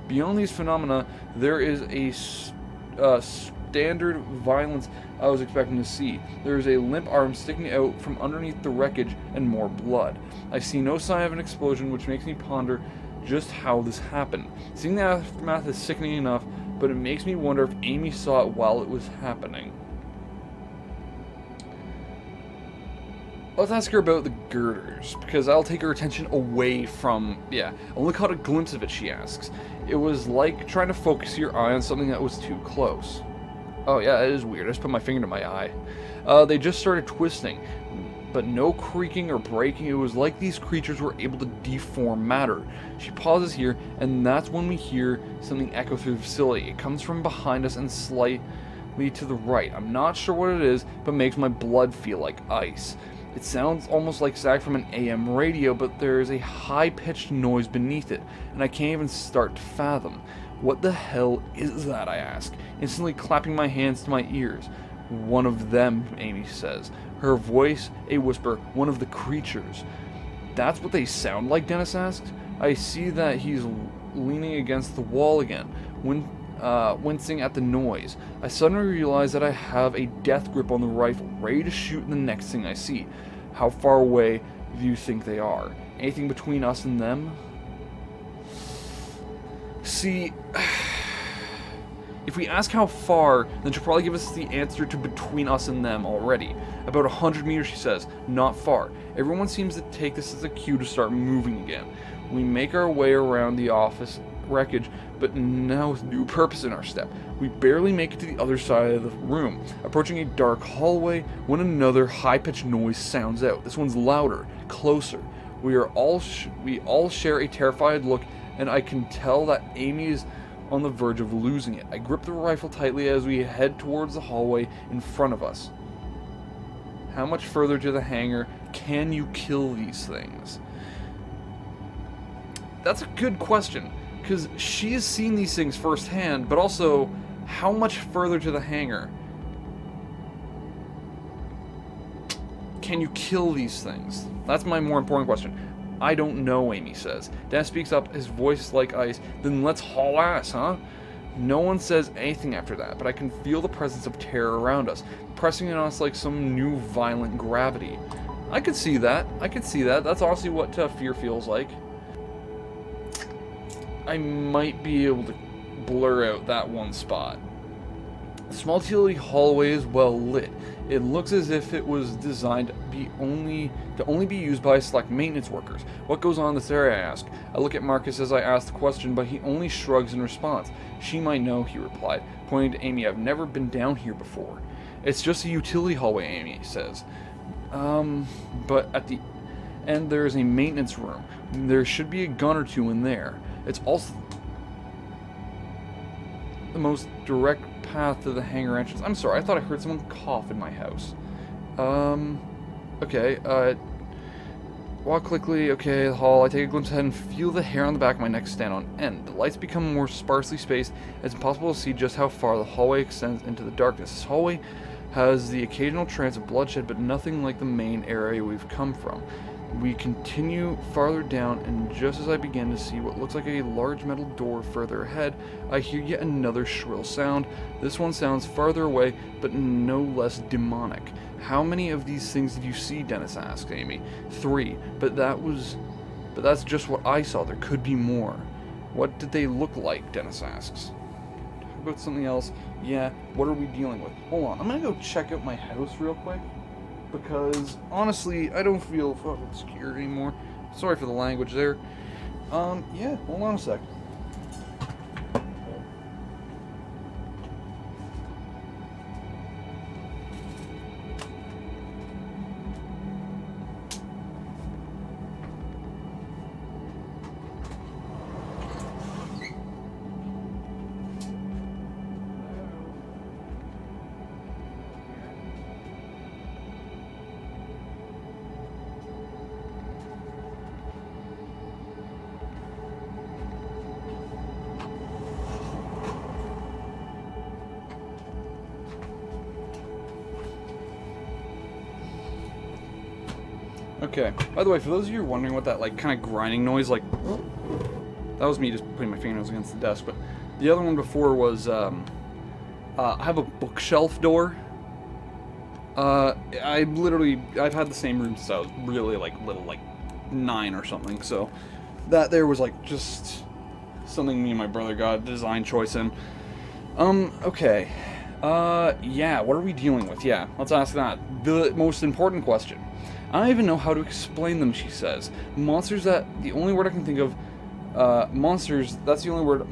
Beyond these phenomena, there is a standard violence I was expecting to see. There is a limp arm sticking out from underneath the wreckage and more blood. I see no sign of an explosion, which makes me ponder just how this happened. Seeing the aftermath is sickening enough, but it makes me wonder if Amy saw it while it was happening. Let's ask her about the girders, because I'll take her attention away from... Yeah, I only caught a glimpse of it, she asks. It was like trying to focus your eye on something that was too close. Oh yeah, it is weird. I just put my finger to my eye. They just started twisting, but no creaking or breaking. It was like these creatures were able to deform matter. She pauses here, and that's when we hear something echo through the facility. It comes from behind us and slightly to the right. I'm not sure what it is, but makes my blood feel like ice. It sounds almost like Zach from an AM radio, but there is a high-pitched noise beneath it, and I can't even start to fathom. What the hell is that, I ask, instantly clapping my hands to my ears. One of them, Amy says. Her voice, a whisper, one of the creatures. That's what they sound like, Dennis asks. I see that he's leaning against the wall again, wincing at the noise. I suddenly realize that I have a death grip on the rifle, ready to shoot the next thing I see. How far away do you think they are? Anything between us and them? See, If we ask how far, then she'll probably give us the answer to between us and them already. About 100 meters, she says. Not far. Everyone seems to take this as a cue to start moving again. We make our way around the office wreckage, but now with new purpose in our step. We barely make it to the other side of the room, approaching a dark hallway when another high-pitched noise sounds out. This one's louder, closer. We all share a terrified look, and I can tell that Amy is on the verge of losing it. I grip the rifle tightly as we head towards the hallway in front of us. How much further to the hangar can you kill these things? That's a good question, because she has seen these things firsthand, but also, how much further to the hangar can you kill these things? That's my more important question. I don't know, Amy says. Dan speaks up, his voice like ice. Then let's haul ass, huh? No one says anything after that, but I can feel the presence of terror around us, pressing on us like some new violent gravity. I could see that. That's honestly what fear feels like. I might be able to blur out that one spot. The small utility hallway is well lit. It looks as if it was designed to only be used by select maintenance workers. What goes on in this area, I ask. I look at Marcus as I ask the question, but he only shrugs in response. She might know, he replied, pointing to Amy. I've never been down here before. It's just a utility hallway, Amy says. But at the end there is a maintenance room. There should be a gun or two in there. It's also the most direct path to the hangar entrance. I'm sorry, I thought I heard someone cough in my house. Okay, walk quickly, okay, the hall. I take a glimpse ahead and feel the hair on the back of my neck stand on end. The lights become more sparsely spaced. It's impossible to see just how far the hallway extends into the darkness. This hallway has the occasional trance of bloodshed, but nothing like the main area we've come from. We continue farther down, and just as I begin to see what looks like a large metal door further ahead, I hear yet another shrill sound. This one sounds farther away, but no less demonic. How many of these things did you see? Dennis asks Amy. 3, but that's just what I saw. There could be more. What did they look like? Dennis asks. How about something else? Yeah, what are we dealing with? Hold on, I'm gonna go check out my house real quick. Because, honestly, I don't feel fucking scared anymore. Sorry for the language there. Yeah, hold on a sec. Okay, by the way, for those of you who are wondering what that, like, kind of grinding noise, like, that was me just putting my fingernails against the desk, but the other one before was, I have a bookshelf door. I've had the same room since I was really, like, little, like, 9 or something, so that there was, like, just something me and my brother got a design choice in. Okay. Yeah, what are we dealing with? Yeah, let's ask that. The most important question. I don't even know how to explain them, she says. Monsters, the only word I can think of. Monsters, that's the only word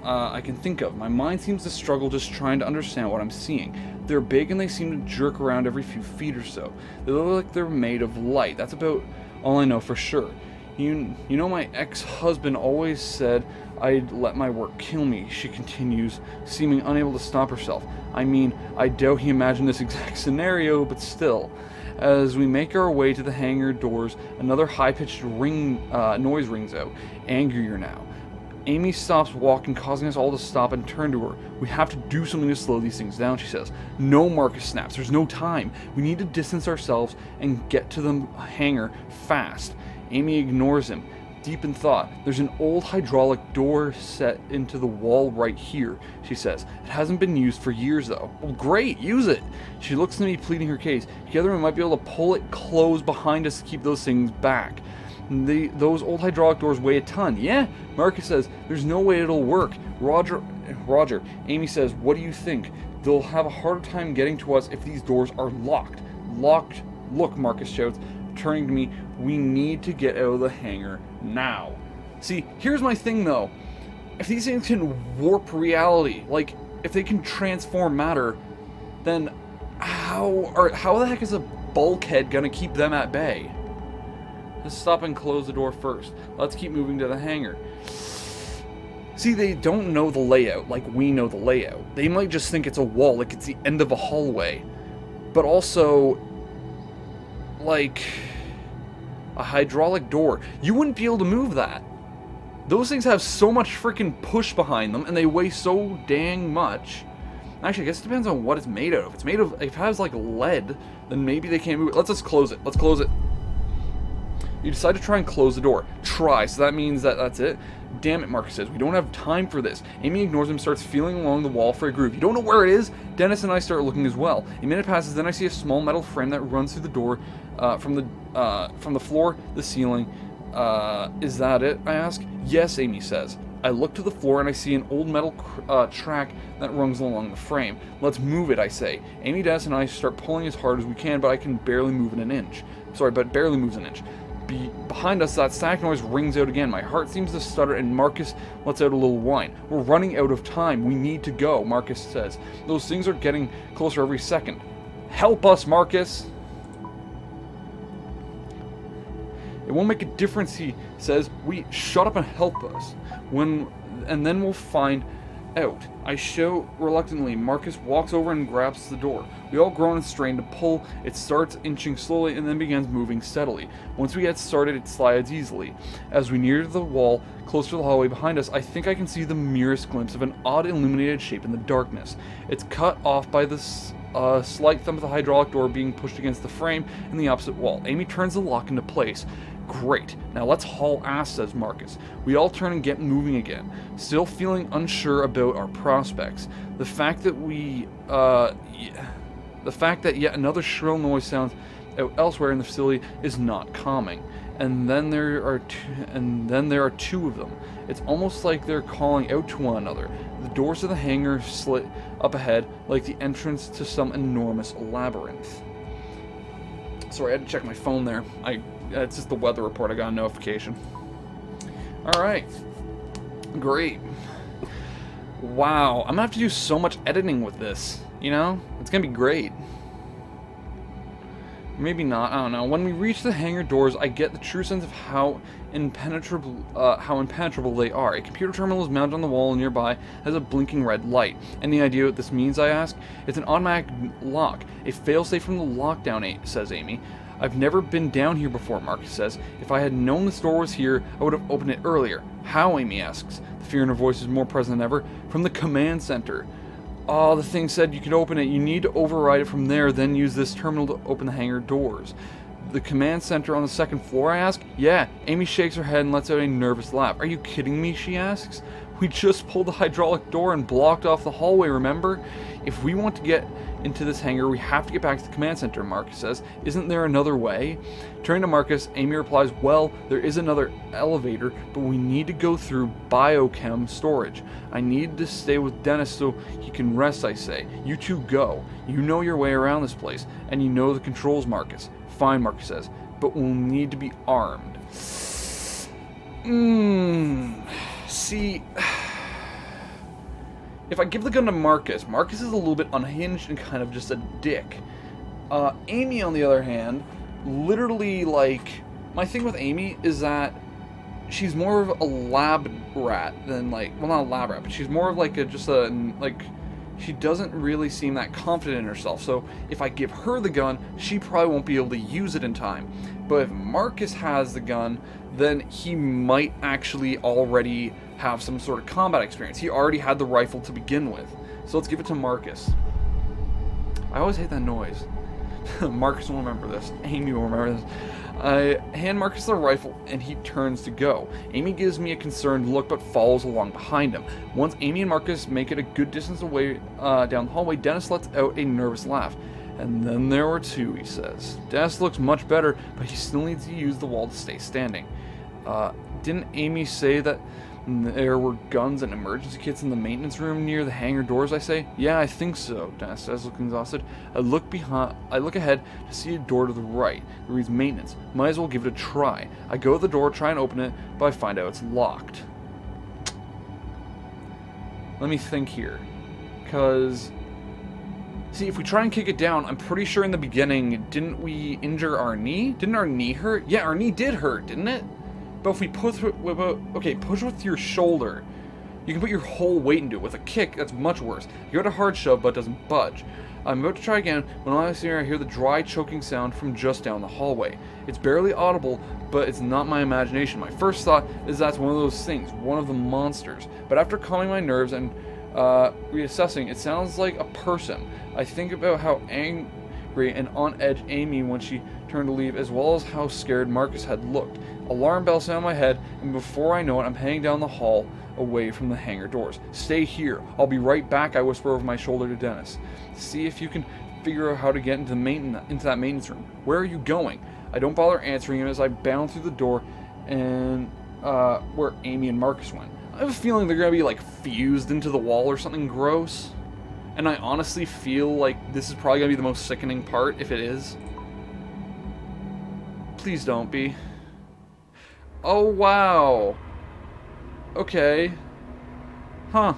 I can think of. My mind seems to struggle just trying to understand what I'm seeing. They're big and they seem to jerk around every few feet or so. They look like they're made of light. That's about all I know for sure. You know, my ex-husband always said I'd let my work kill me, she continues, seeming unable to stop herself. I mean, I doubt he imagined this exact scenario, but still. As we make our way to the hangar doors, another high-pitched noise rings out, angrier now. Amy stops walking, causing us all to stop and turn to her. We have to do something to slow these things down, she says. No, Marcus snaps. There's no time. We need to distance ourselves and get to the hangar fast. Amy ignores him, deep in thought. There's an old hydraulic door set into the wall right here, she says. It hasn't been used for years, though. Well, great, use it. She looks to me, pleading her case. Together we might be able to pull it closed behind us to keep those things back. Those old hydraulic doors weigh a ton. Yeah, Marcus says, there's no way it'll work. Roger Roger. Amy says, what do you think? They'll have a harder time getting to us if these doors are locked. Locked? Look, Marcus shouts, turning to me. We need to get out of the hangar now. See, here's my thing though. If these things can warp reality, like, if they can transform matter, then how the heck is a bulkhead gonna keep them at bay? Let's stop and close the door first. Let's keep moving to the hangar. See, they don't know the layout like we know the layout. They might just think it's a wall, like it's the end of a hallway. But also, like, a hydraulic door. You wouldn't be able to move that. Those things have so much freaking push behind them, and they weigh so dang much. Actually, I guess it depends on what it's made out of. If it has like lead, then maybe they can't move it. Let's just close it. Let's close it. You decide to try and close the door. Try, so that means that's it. Damn it, Marcus says. We don't have time for this. Amy ignores him, starts feeling along the wall for a groove. You don't know where it is? Dennis and I start looking as well. A minute passes, then I see a small metal frame that runs through the door from the floor, the ceiling. Is that it? I ask. Yes, Amy says. I look to the floor and I see an old metal track that runs along the frame. Let's move it, I say. Amy, Dennis, and I start pulling as hard as we can, but I can barely move an inch. Sorry, but barely moves an inch. Behind us, that static noise rings out again. My heart seems to stutter, and Marcus lets out a little whine. We're running out of time. We need to go, Marcus says. Those things are getting closer every second. Help us, Marcus! It won't make a difference, he says. We shut up and help us. And then we'll find out. I shout reluctantly. Marcus walks over and grabs the door. We all groan and strain to pull. It starts inching slowly and then begins moving steadily. Once we get started, it slides easily. As we near the wall, close to the hallway behind us, I think I can see the merest glimpse of an odd illuminated shape in the darkness. It's cut off by the slight thump of the hydraulic door being pushed against the frame in the opposite wall. Amy turns the lock into place. Great. Now let's haul ass, says Marcus. We all turn and get moving again, still feeling unsure about our prospects. The fact that yet another shrill noise sounds out elsewhere in the facility is not calming. And then there are two of them. It's almost like they're calling out to one another. The doors of the hangar slit up ahead like the entrance to some enormous labyrinth. Sorry, I had to check my phone there. It's just the weather report. I got a notification. Alright. Great. Wow. I'm gonna have to do so much editing with this. You know? It's gonna be great. Maybe not. I don't know. When we reach the hangar doors, I get the true sense of how impenetrable they are. A computer terminal is mounted on the wall nearby, has a blinking red light. Any idea what this means, I ask? It's an automatic lock. A failsafe from the lockdown, says Amy. I've never been down here before, Marcus says. If I had known this door was here, I would have opened it earlier. How, Amy asks. The fear in her voice is more present than ever. From the command center. Oh, the thing said you could open it. You need to override it from there, then use this terminal to open the hangar doors. The command center on the second floor, I ask? Yeah. Amy shakes her head and lets out a nervous laugh. Are you kidding me, she asks. We just pulled the hydraulic door and blocked off the hallway, remember? If we want to get into this hangar, we have to get back to the command center, Marcus says. Isn't there another way? Turning to Marcus, Amy replies, well, there is another elevator, but we need to go through biochem storage. I need to stay with Dennis so he can rest, I say. You two go. You know your way around this place, and you know the controls, Marcus. Fine, Marcus says, but we'll need to be armed. See, if I give the gun to Marcus, Marcus is a little bit unhinged and kind of just a dick. Amy, on the other hand, literally, like, my thing with Amy is that she's more of a lab rat than, like, well, not a lab rat, but she's more of like she doesn't really seem that confident in herself. So if I give her the gun, she probably won't be able to use it in time. But if Marcus has the gun, then he might actually already have some sort of combat experience. He already had the rifle to begin with. So let's give it to Marcus. I always hate that noise. Marcus will remember this. Amy will remember this. I hand Marcus the rifle and he turns to go. Amy gives me a concerned look but follows along behind him. Once Amy and Marcus make it a good distance away down the hallway, Dennis lets out a nervous laugh. And then there were two, he says. Dennis looks much better, but he still needs to use the wall to stay standing. Didn't Amy say that And there were guns and emergency kits in the maintenance room near the hangar doors, I say. Yeah, I think so, Dennis says, looking exhausted. I look ahead to see a door to the right. It reads maintenance. Might as well give it a try. I go to the door, try and open it, but I find out it's locked. Let me think here. Because, see, if we try and kick it down, I'm pretty sure in the beginning, didn't we injure our knee? Didn't our knee hurt? Yeah, our knee did hurt, didn't it? But if we push with your shoulder, you can put your whole weight into it. With a kick, that's much worse. You go to hard shove, but it doesn't budge. I'm about to try again when all I hear the dry, choking sound from just down the hallway. It's barely audible, but it's not my imagination. My first thought is that's one of those things, one of the monsters. But after calming my nerves and reassessing, it sounds like a person. I think about how angry and on edge Amy when she turned to leave, as well as how scared Marcus had looked. Alarm bell sound in my head, and before I know it, I'm heading down the hall away from the hangar doors. Stay here. I'll be right back, I whisper over my shoulder to Dennis. See if you can figure out how to get into that maintenance room. Where are you going? I don't bother answering him as I bound through the door and where Amy and Marcus went. I have a feeling they're going to be like fused into the wall or something gross. And I honestly feel like this is probably going to be the most sickening part, if it is. Please don't be. Oh, wow. Okay. Huh.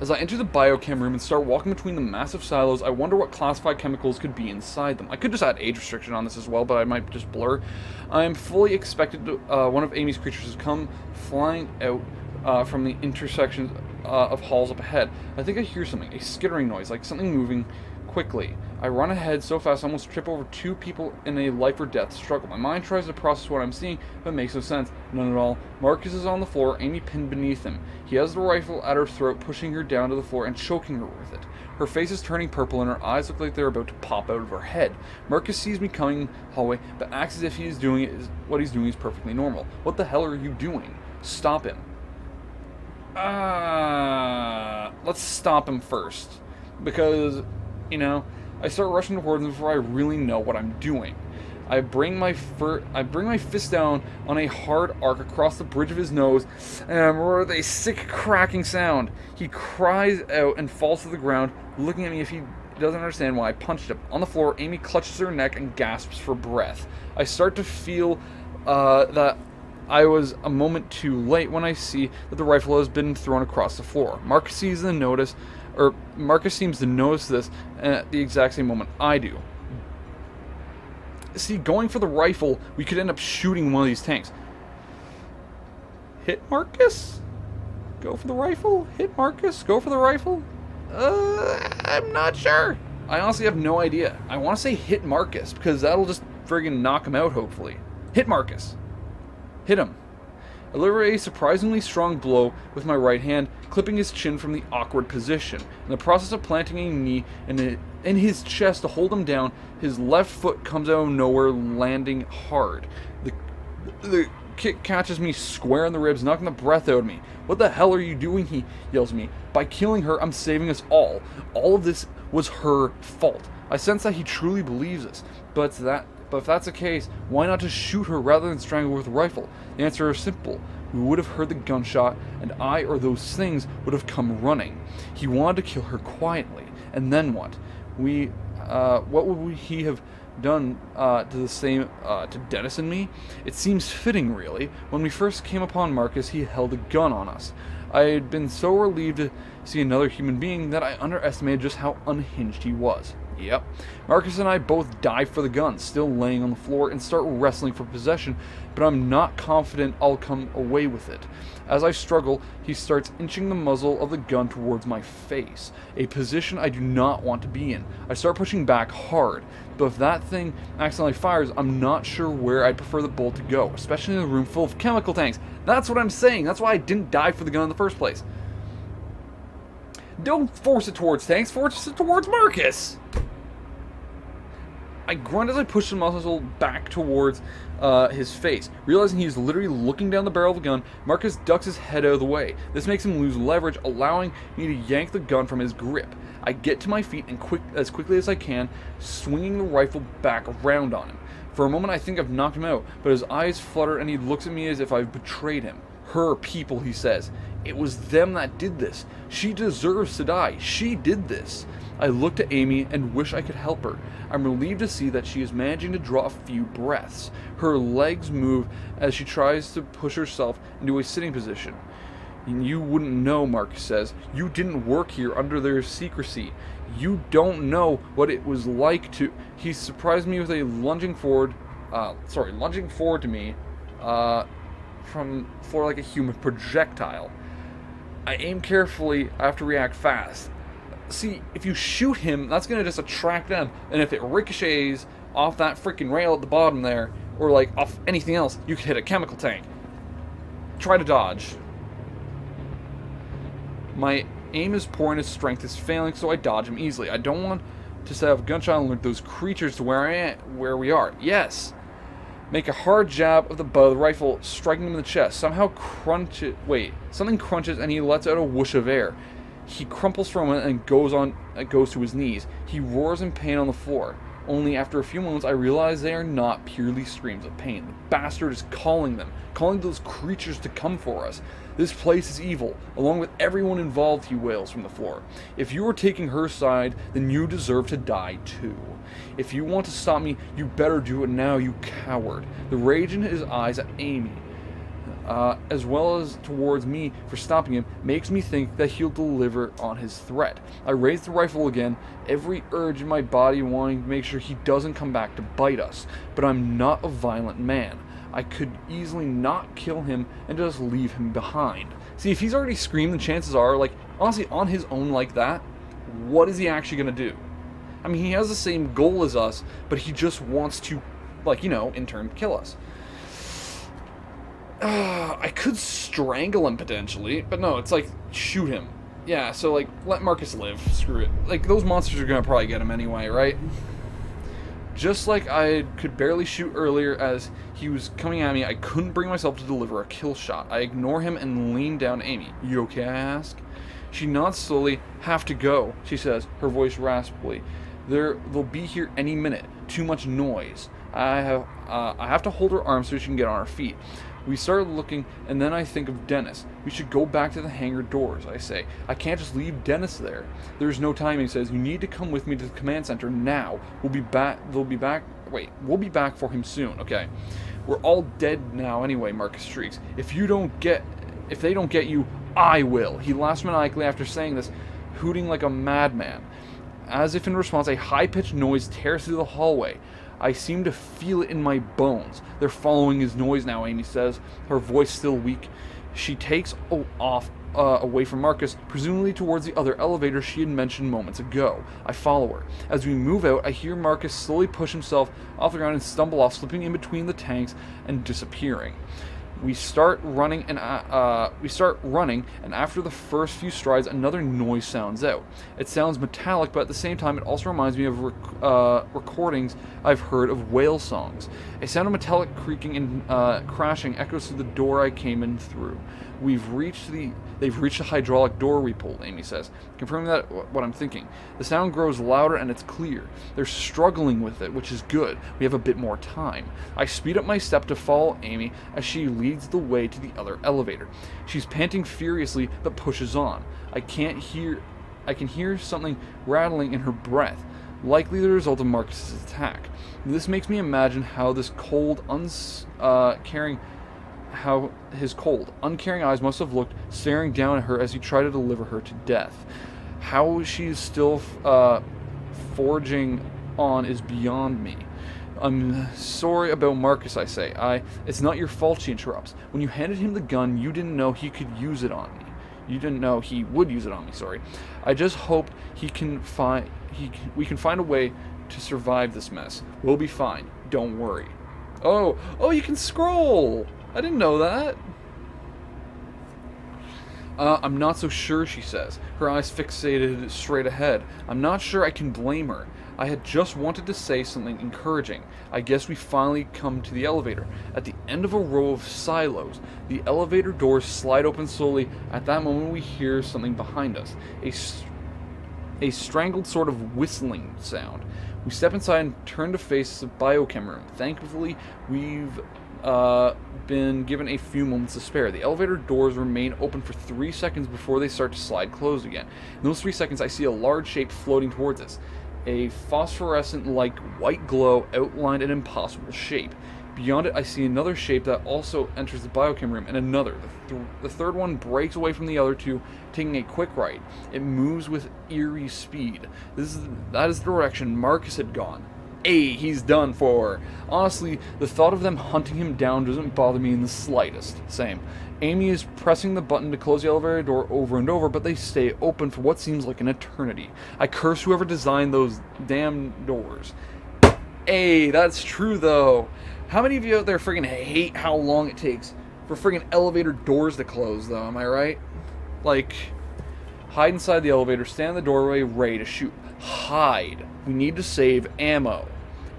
As I enter the biochem room and start walking between the massive silos, I wonder what classified chemicals could be inside them. I could just add age restriction on this as well, but I might just blur. I am fully expected to, one of Amy's creatures to come flying out from the intersections of halls up ahead. I think I hear something, a skittering noise, like something moving quickly. I run ahead so fast I almost trip over two people in a life or death struggle. My mind tries to process what I'm seeing, but it makes no sense. None at all. Marcus is on the floor, Amy pinned beneath him. He has the rifle at her throat, pushing her down to the floor and choking her with it. Her face is turning purple and her eyes look like they're about to pop out of her head. Marcus sees me coming hallway, but acts as if what he's doing is perfectly normal. What the hell are you doing? Stop him. Let's stop him first. Because, you know, I start rushing towards him before I really know what I'm doing. I bring my fist down on a hard arc across the bridge of his nose, and with a sick cracking sound, he cries out and falls to the ground, looking at me if he doesn't understand why I punched him. On the floor, Amy clutches her neck and gasps for breath. I start to feel that I was a moment too late when I see that the rifle has been thrown across the floor. Marcus seems to notice this at the exact same moment I do. See, going for the rifle, we could end up shooting one of these tanks. Hit Marcus? Go for the rifle? Hit Marcus? Go for the rifle? I'm not sure. I honestly have no idea. I want to say hit Marcus, because that'll just friggin' knock him out, hopefully. Hit Marcus. Hit him. I deliver a surprisingly strong blow with my right hand, clipping his chin from the awkward position. In the process of planting a knee in his chest to hold him down, his left foot comes out of nowhere, landing hard. The kick catches me square in the ribs, knocking the breath out of me. What the hell are you doing? He yells at me. By killing her, I'm saving us all. All of this was her fault. I sense that he truly believes this, but if that's the case, why not just shoot her rather than strangle her with a rifle? The answer is simple. We would have heard the gunshot, and I or those things would have come running. He wanted to kill her quietly, and then what? What would he have done to Dennis and me? It seems fitting, really. When we first came upon Marcus, he held a gun on us. I had been so relieved to see another human being that I underestimated just how unhinged he was. Yep. Marcus and I both dive for the gun, still laying on the floor, and start wrestling for possession, but I'm not confident I'll come away with it. As I struggle, he starts inching the muzzle of the gun towards my face, a position I do not want to be in. I start pushing back hard, but if that thing accidentally fires, I'm not sure where I'd prefer the bullet to go, especially in a room full of chemical tanks. That's what I'm saying. That's why I didn't dive for the gun in the first place. Don't force it towards tanks, force it towards Marcus! I grunt as I push the muzzle back towards his face. Realizing he's literally looking down the barrel of the gun, Marcus ducks his head out of the way. This makes him lose leverage, allowing me to yank the gun from his grip. I get to my feet and as quickly as I can, swinging the rifle back around on him. For a moment I think I've knocked him out, but his eyes flutter and he looks at me as if I've betrayed him. Her people, he says. It was them that did this. She deserves to die. She did this. I look to Amy and wish I could help her. I'm relieved to see that she is managing to draw a few breaths. Her legs move as she tries to push herself into a sitting position. You wouldn't know, Marcus says. You didn't work here under their secrecy. You don't know what it was like to... He surprised me with a lunging forward to me, for like a human projectile. I aim carefully. I have to react fast. See, if you shoot him, that's going to just attract them. And if it ricochets off that freaking rail at the bottom there, or like off anything else, you could hit a chemical tank. Try to dodge. My aim is poor and his strength is failing, so I dodge him easily. I don't want to set off a gunshot and alert those creatures to where we are. Yes. Make a hard jab of the butt of the rifle, striking him in the chest. Something crunches and he lets out a whoosh of air. He crumples from it and goes to his knees. He roars in pain on the floor. Only after a few moments I realize they are not purely screams of pain. The bastard is calling those creatures to come for us. This place is evil, along with everyone involved, he wails from the floor. If you are taking her side, then you deserve to die too. If you want to stop me, you better do it now, you coward. The rage in his eyes at Amy, as well as towards me for stopping him, makes me think that he'll deliver on his threat. I raise the rifle again, every urge in my body wanting to make sure he doesn't come back to bite us. But I'm not a violent man. I could easily not kill him and just leave him behind. See, if he's already screamed, the chances are, like, honestly, on his own like that, what is he actually going to do? I mean, he has the same goal as us, but he just wants to, like, you know, in turn, kill us. I could strangle him, potentially, but no, it's like, shoot him. Yeah, so, like, let Marcus live. Screw it. Like, those monsters are going to probably get him anyway, right? Just like I could barely shoot earlier as he was coming at me, I couldn't bring myself to deliver a kill shot. I ignore him and lean down to Amy. You okay, I ask? She nods slowly. Have to go, she says, her voice raspily. They'll be here any minute. Too much noise. I have to hold her arm so she can get on her feet. We start looking, and then I think of Dennis. We should go back to the hangar doors, I say. I can't just leave Dennis there. There's no time, he says. You need to come with me to the command center now. We'll be back for him soon, okay? We're all dead now anyway, Marcus shrieks. If they don't get you, I will. He laughs maniacally after saying this, hooting like a madman. As if in response, a high-pitched noise tears through the hallway. I seem to feel it in my bones. They're following his noise now, Amy says, her voice still weak. She takes off away from Marcus, presumably towards the other elevator she had mentioned moments ago. I follow her. As we move out, I hear Marcus slowly push himself off the ground and stumble off, slipping in between the tanks and disappearing. We start running, and after the first few strides, another noise sounds out. It sounds metallic, but at the same time, it also reminds me of recordings I've heard of whale songs. A sound of metallic creaking and crashing echoes through the door I came in through. They've reached the hydraulic door we pulled, Amy says, confirming that what I'm thinking. The sound grows louder and it's clear. They're struggling with it, which is good. We have a bit more time. I speed up my step to follow Amy as she leads the way to the other elevator. She's panting furiously but pushes on. I can hear something rattling in her breath, likely the result of Marcus's attack. This makes me imagine how his cold, uncaring eyes must have looked, staring down at her as he tried to deliver her to death. How she's still forging on is beyond me. I'm sorry about Marcus, I say. It's not your fault, she interrupts. When you handed him the gun, you didn't know he could use it on me. You didn't know he would use it on me, sorry. I just hope we can find a way to survive this mess. We'll be fine. Don't worry. Oh, you can scroll! I didn't know that. I'm not so sure, she says, her eyes fixated straight ahead. I'm not sure I can blame her. I had just wanted to say something encouraging. I guess we finally come to the elevator. At the end of a row of silos, the elevator doors slide open slowly. At that moment, we hear something behind us. a strangled sort of whistling sound. We step inside and turn to face the biochem room. Thankfully, we've been given a few moments to spare. The elevator doors remain open for 3 seconds before they start to slide closed again. In those 3 seconds, I see a large shape floating towards us. A phosphorescent-like white glow outlined an impossible shape. Beyond it, I see another shape that also enters the biochem room, and another. The third one breaks away from the other two, taking a quick right. It moves with eerie speed. That is the direction Marcus had gone. Hey, he's done for. Honestly, the thought of them hunting him down doesn't bother me in the slightest. Same. Amy is pressing the button to close the elevator door over and over, but they stay open for what seems like an eternity. I curse whoever designed those damn doors. Hey, that's true though. How many of you out there friggin' hate how long it takes for friggin' elevator doors to close, though? Am I right? Like, hide inside the elevator, stand in the doorway, ready to shoot. Hide. We need to save ammo.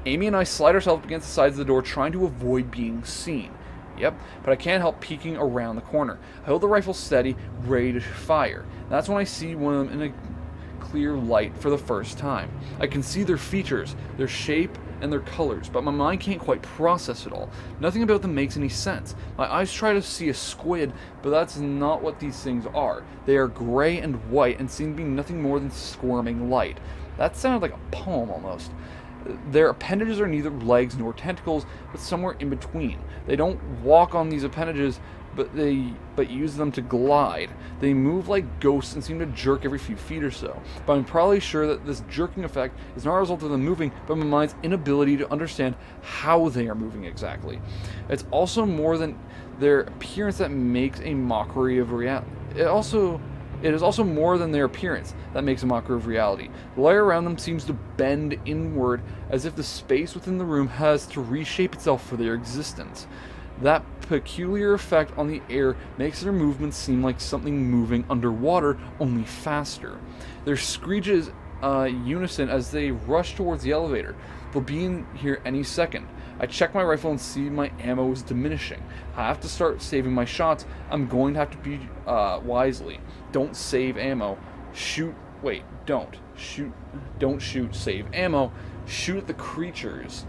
Amy and I slide ourselves against the sides of the door, trying to avoid being seen. Yep, but I can't help peeking around the corner. I hold the rifle steady, ready to fire. That's when I see one of them in a clear light for the first time. I can see their features, their shape, and their colors, but my mind can't quite process it all. Nothing about them makes any sense. My eyes try to see a squid, but that's not what these things are. They are gray and white and seem to be nothing more than squirming light. That sounded like a poem almost. Their appendages are neither legs nor tentacles, but somewhere in between. They don't walk on these appendages, but use them to glide. They move like ghosts and seem to jerk every few feet or so. But I'm probably sure that this jerking effect is not a result of them moving, but my mind's inability to understand how they are moving exactly. It's also more than their appearance that makes a mockery of reality. It is also more than their appearance that makes a mockery of reality. The light around them seems to bend inward as if the space within the room has to reshape itself for their existence. That peculiar effect on the air makes their movements seem like something moving underwater, only faster. Their screeches unison as they rush towards the elevator. They'll be in here any second. I check my rifle and see my ammo is diminishing. I have to start saving my shots. I'm going to have to be wisely. Don't save ammo. Shoot. Wait, don't. Shoot. Don't shoot. Save ammo. Shoot at the creatures.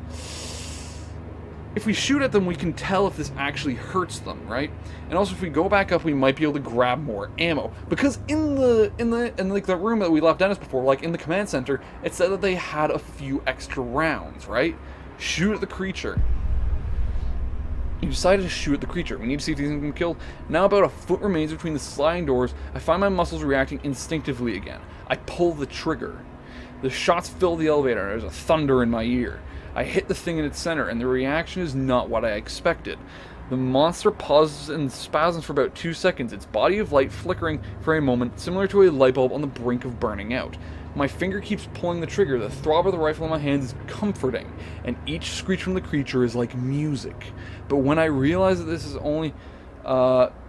If we shoot at them, we can tell if this actually hurts them, right? And also, if we go back up, we might be able to grab more ammo. Because in the room that we left Dennis before, like in the command center, it said that they had a few extra rounds, right? Shoot at the creature. You decided to shoot at the creature. We need to see if these things can be killed. Now about a foot remains between the sliding doors. I find my muscles reacting instinctively again. I pull the trigger. The shots fill the elevator. There's a thunder in my ear. I hit the thing in its center, and the reaction is not what I expected. The monster pauses and spasms for about 2 seconds, its body of light flickering for a moment, similar to a light bulb on the brink of burning out. My finger keeps pulling the trigger. The throb of the rifle in my hand is comforting, and each screech from the creature is like music. But when I realize that this is only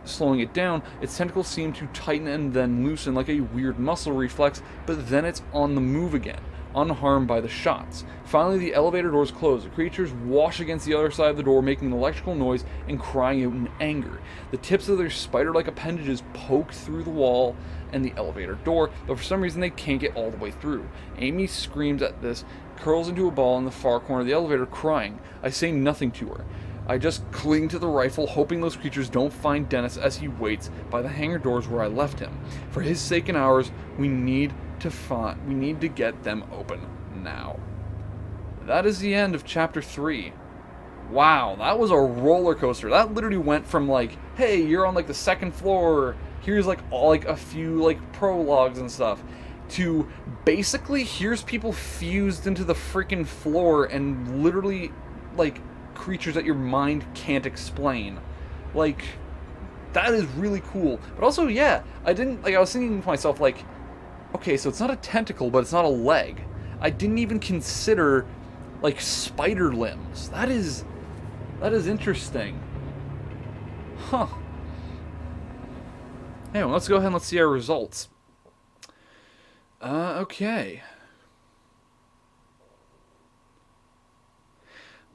slowing it down, its tentacles seem to tighten and then loosen like a weird muscle reflex, but then it's on the move again, unharmed by the shots. Finally, the elevator doors close. The creatures wash against the other side of the door, making an electrical noise and crying out in anger. The tips of their spider-like appendages poke through the wall and the elevator door, but for some reason they can't get all the way through. Amy screams at this, curls into a ball in the far corner of the elevator, crying. I say nothing to her. I just cling to the rifle, hoping those creatures don't find Dennis as he waits by the hangar doors where I left him. For his sake and ours, we need to get them open now. That is the end of chapter 3. Wow, that was a roller coaster. That literally went from like, hey, you're on like the second floor, here's like a few like prologues and stuff, to basically here's people fused into the freaking floor and literally like creatures that your mind can't explain. Like, that is really cool. But also, yeah, I was thinking to myself, like, okay, so it's not a tentacle, but it's not a leg. I didn't even consider, like, spider limbs. That is interesting. Huh. Anyway, let's go ahead and let's see our results. Okay.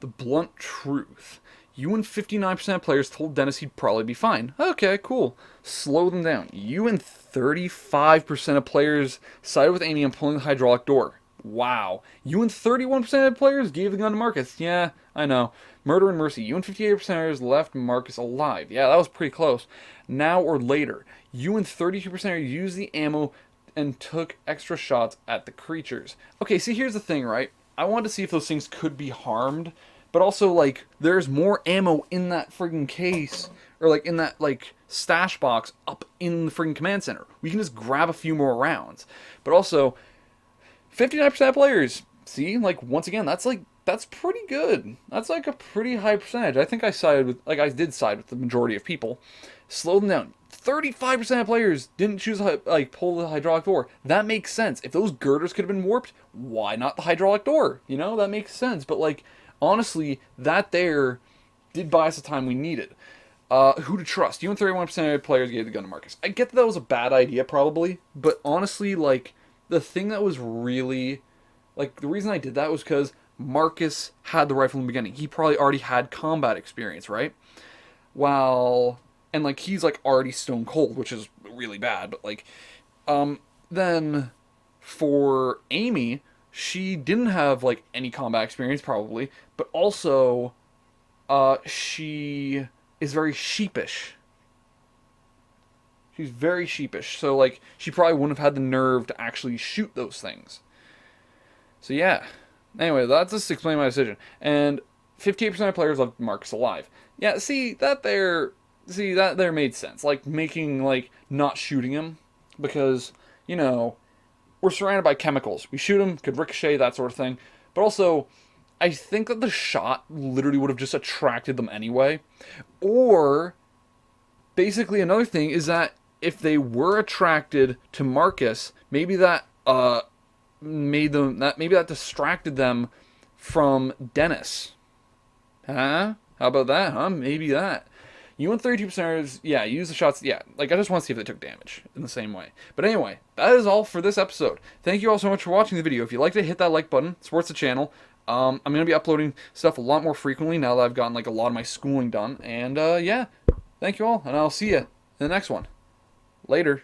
The blunt truth. You and 59% of players told Dennis he'd probably be fine. Okay, cool. Slow them down. You and 35% of players sided with Amy on pulling the hydraulic door. Wow. You and 31% of players gave the gun to Marcus. Yeah, I know. Murder and mercy. You and 58% left Marcus alive. Yeah, that was pretty close. Now or later. You and 32% used the ammo and took extra shots at the creatures. Okay, see, here's the thing, right? I wanted to see if those things could be harmed, but also, like, there's more ammo in that friggin' case, or, like, in that, like, stash box up in the friggin' command center. We can just grab a few more rounds. But also, 59% of players, see, like, once again, that's pretty good. That's, like, a pretty high percentage. I think I did side with the majority of people. Slow them down. 35% of players didn't choose, like, pull the hydraulic door. That makes sense. If those girders could have been warped, why not the hydraulic door? You know, that makes sense. But, like, honestly, that there did buy us the time we needed. Who to trust? You and 31% of players gave the gun to Marcus. I get that was a bad idea, probably. But honestly, like, the thing that was really... Like, the reason I did that was because Marcus had the rifle in the beginning. He probably already had combat experience, right? While... And, like, he's, like, already stone cold, which is really bad. But, like, then for Amy, she didn't have, like, any combat experience, probably. But also, she is very sheepish. She's very sheepish. So, like, she probably wouldn't have had the nerve to actually shoot those things. So, yeah. Anyway, that's just explaining my decision. And 58% of players left Marcus alive. Yeah, see, that there made sense. Like, making, like, not shooting him. Because, you know, we're surrounded by chemicals. We shoot him, could ricochet, that sort of thing. But also, I think that the shot literally would have just attracted them anyway. Or, basically another thing is that if they were attracted to Marcus, maybe that, maybe that distracted them from Dennis. Huh? How about that, huh? Maybe that. You and 32%ers, yeah, use the shots, yeah. Like, I just want to see if they took damage in the same way. But anyway, that is all for this episode. Thank you all so much for watching the video. If you liked it, hit that like button. Supports the channel. I'm going to be uploading stuff a lot more frequently now that I've gotten, like, a lot of my schooling done. And, yeah, thank you all, and I'll see you in the next one. Later.